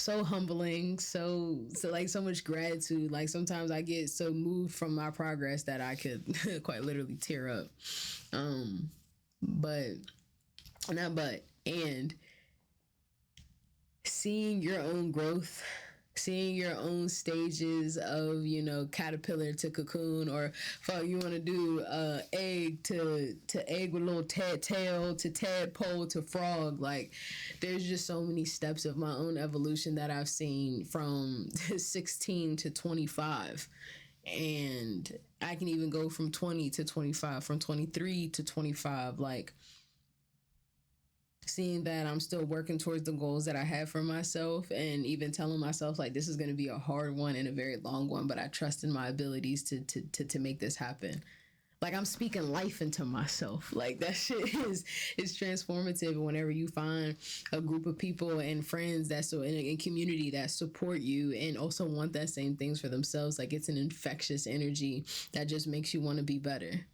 humbling, so like so much gratitude. Like, sometimes I get so moved from my progress that I could quite literally tear up. But not but and seeing your own growth, seeing your own stages of, caterpillar to cocoon, or fuck, you want to do egg to egg with a little tail to tadpole to frog. Like, there's just so many steps of my own evolution that I've seen from 16 to 25. And I can even go from 20 to 25, from 23 to 25. Like, seeing that I'm still working towards the goals that I have for myself, and even telling myself, like, this is going to be a hard one and a very long one, but I trust in my abilities to make this happen. Like, I'm speaking life into myself. Like, that shit is transformative. And whenever you find a group of people and friends that's so in community that support you and also want that same things for themselves, like, it's an infectious energy that just makes you want to be better.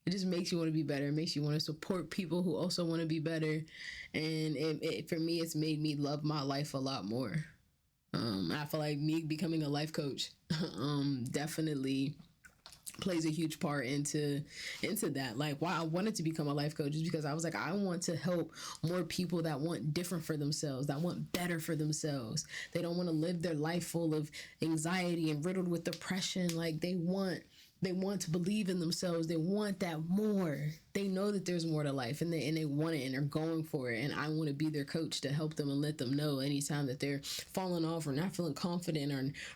It just makes you want to be better. It makes you want to support people who also want to be better. And for me, it's made me love my life a lot more. I feel like me becoming a life coach definitely plays a huge part into that. Like, why I wanted to become a life coach is because I was like, I want to help more people that want different for themselves, that want better for themselves. They don't want to live their life full of anxiety and riddled with depression. Like, they want to believe in themselves. They want that more. They know that there's more to life, and they want it, and they're going for it. And I want to be their coach to help them and let them know anytime that they're falling off or not feeling confident,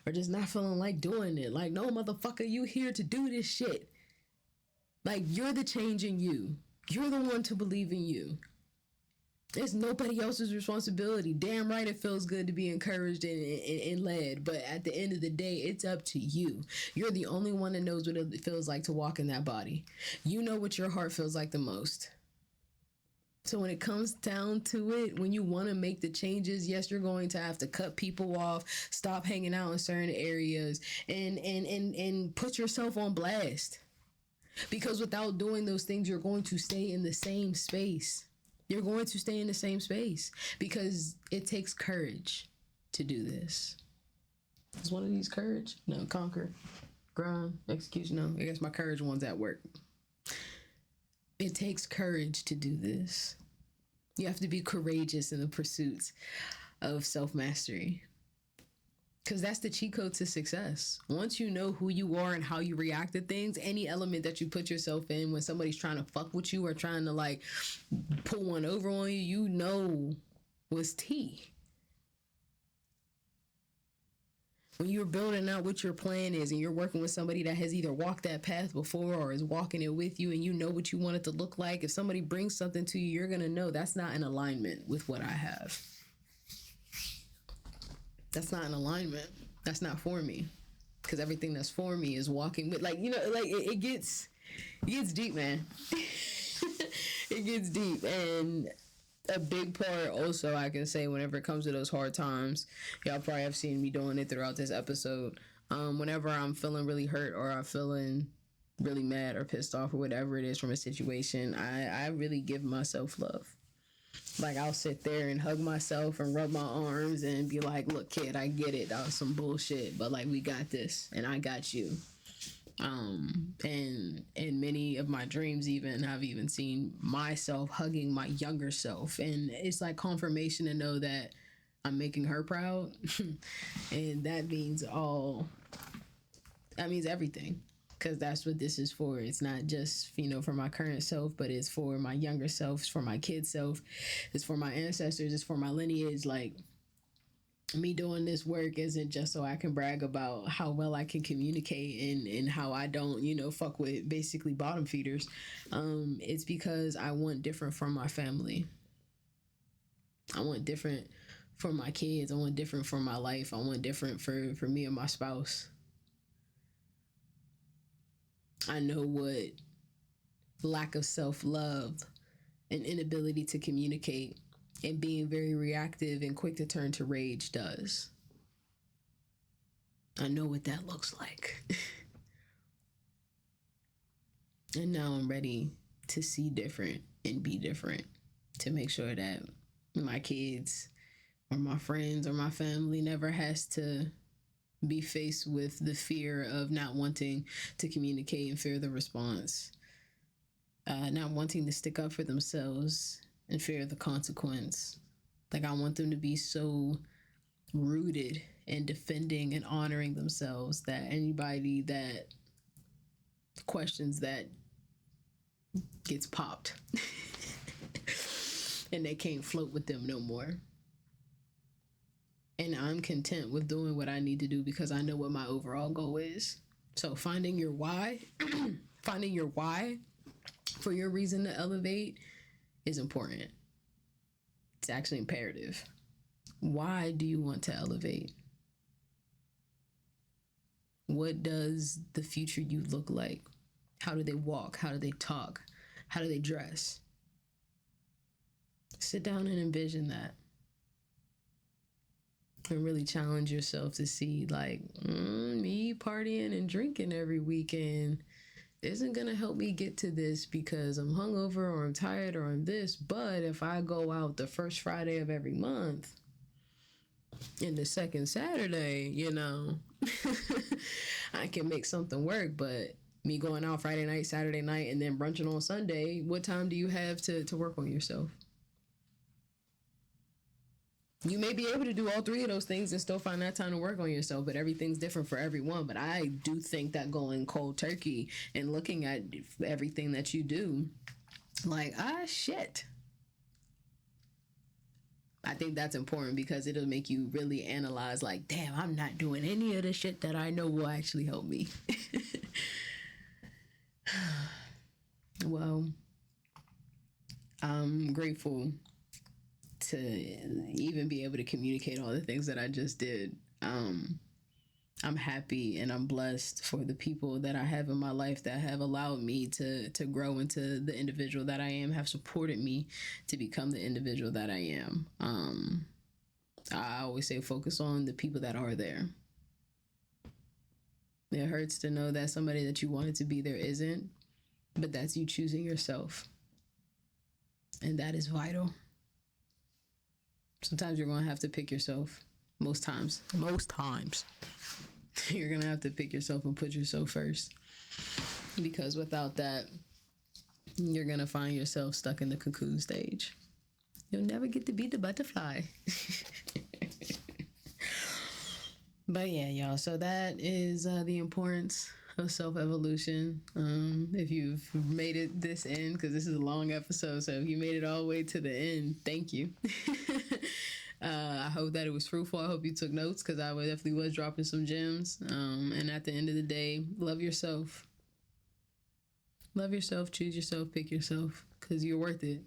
or just not feeling like doing it. Like, no, motherfucker, you here to do this shit. Like, you're the change in you. You're the one to believe in you. It's nobody else's responsibility. Damn right, it feels good to be encouraged and led, but at the end of the day, it's up to you. You're the only one that knows what it feels like to walk in that body. You know what your heart feels like the most. So when it comes down to it, when you want to make the changes, yes, you're going to have to cut people off, stop hanging out in certain areas, and put yourself on blast. Because without doing those things, you're going to stay in the same space. You're going to stay in the same space because it takes courage to do this. Is one of these courage? No, conquer, grind, execution. No, I guess my courage one's at work. It takes courage to do this. You have to be courageous in the pursuits of self-mastery. Because that's the cheat code to success. Once you know who you are and how you react to things, any element that you put yourself in when somebody's trying to fuck with you or trying to, like, pull one over on you, you know what's tea. When you're building out what your plan is and you're working with somebody that has either walked that path before or is walking it with you, and you know what you want it to look like, if somebody brings something to you, you're going to know that's not in alignment with what I have. That's not in alignment. That's not for me. Because everything that's for me is walking with, like, it gets deep, man. It gets deep. And a big part also, I can say, whenever it comes to those hard times, y'all probably have seen me doing it throughout this episode. Whenever I'm feeling really hurt, or I'm feeling really mad or pissed off or whatever it is from a situation, I really give myself love. Like, I'll sit there and hug myself and rub my arms and be like, look, kid, I get it. That was some bullshit, but, like, we got this and I got you. And in many of my dreams, even, I've even seen myself hugging my younger self. And it's like confirmation to know that I'm making her proud. And that means everything. Because that's what this is for. It's not just, for my current self, but it's for my younger self, it's for my kid self, it's for my ancestors, it's for my lineage. Like, me doing this work isn't just so I can brag about how well I can communicate and how I don't, fuck with basically bottom feeders. It's because I want different from my family. I want different for my kids. I want different for my life. I want different for me and my spouse. I know what lack of self-love and inability to communicate and being very reactive and quick to turn to rage does. I know what that looks like. And now I'm ready to see different and be different, to make sure that my kids or my friends or my family never has to be faced with the fear of not wanting to communicate and fear the response, not wanting to stick up for themselves and fear the consequence. Like, I want them to be so rooted in defending and honoring themselves that anybody that questions that gets popped and they can't float with them no more. And I'm content with doing what I need to do because I know what my overall goal is. So finding your why, finding your why for your reason to elevate is important. It's actually imperative. Why do you want to elevate? What does the future you look like? How do they walk? How do they talk? How do they dress? Sit down and envision that. And really challenge yourself to see, like, me partying and drinking every weekend isn't going to help me get to this because I'm hungover or I'm tired or I'm this. But if I go out the first Friday of every month and the second Saturday, I can make something work. But me going out Friday night, Saturday night, and then brunching on Sunday, what time do you have to work on yourself? You may be able to do all three of those things and still find that time to work on yourself, but everything's different for everyone. But I do think that going cold turkey and looking at everything that you do, like, shit. I think that's important because it'll make you really analyze, like, damn, I'm not doing any of the shit that I know will actually help me. Well, I'm grateful to even be able to communicate all the things that I just did. I'm happy and I'm blessed for the people that I have in my life that have allowed me to grow into the individual that I am, have supported me to become the individual that I am. I always say focus on the people that are there. It hurts to know that somebody that you wanted to be there isn't, but that's you choosing yourself. And that is vital. Sometimes you're going to have to pick yourself. Most times. You're going to have to pick yourself and put yourself first. Because without that, you're going to find yourself stuck in the cocoon stage. You'll never get to be the butterfly. But yeah, y'all. So that is the importance of self-evolution. If you've made it this end, because this is a long episode, so if you made it all the way to the end, thank you. I hope that it was fruitful. I hope you took notes because I definitely was dropping some gems. And at the end of the day, love yourself. Love yourself, choose yourself, pick yourself because you're worth it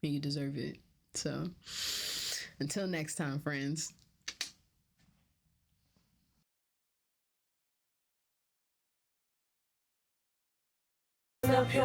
and you deserve it. So until next time, friends.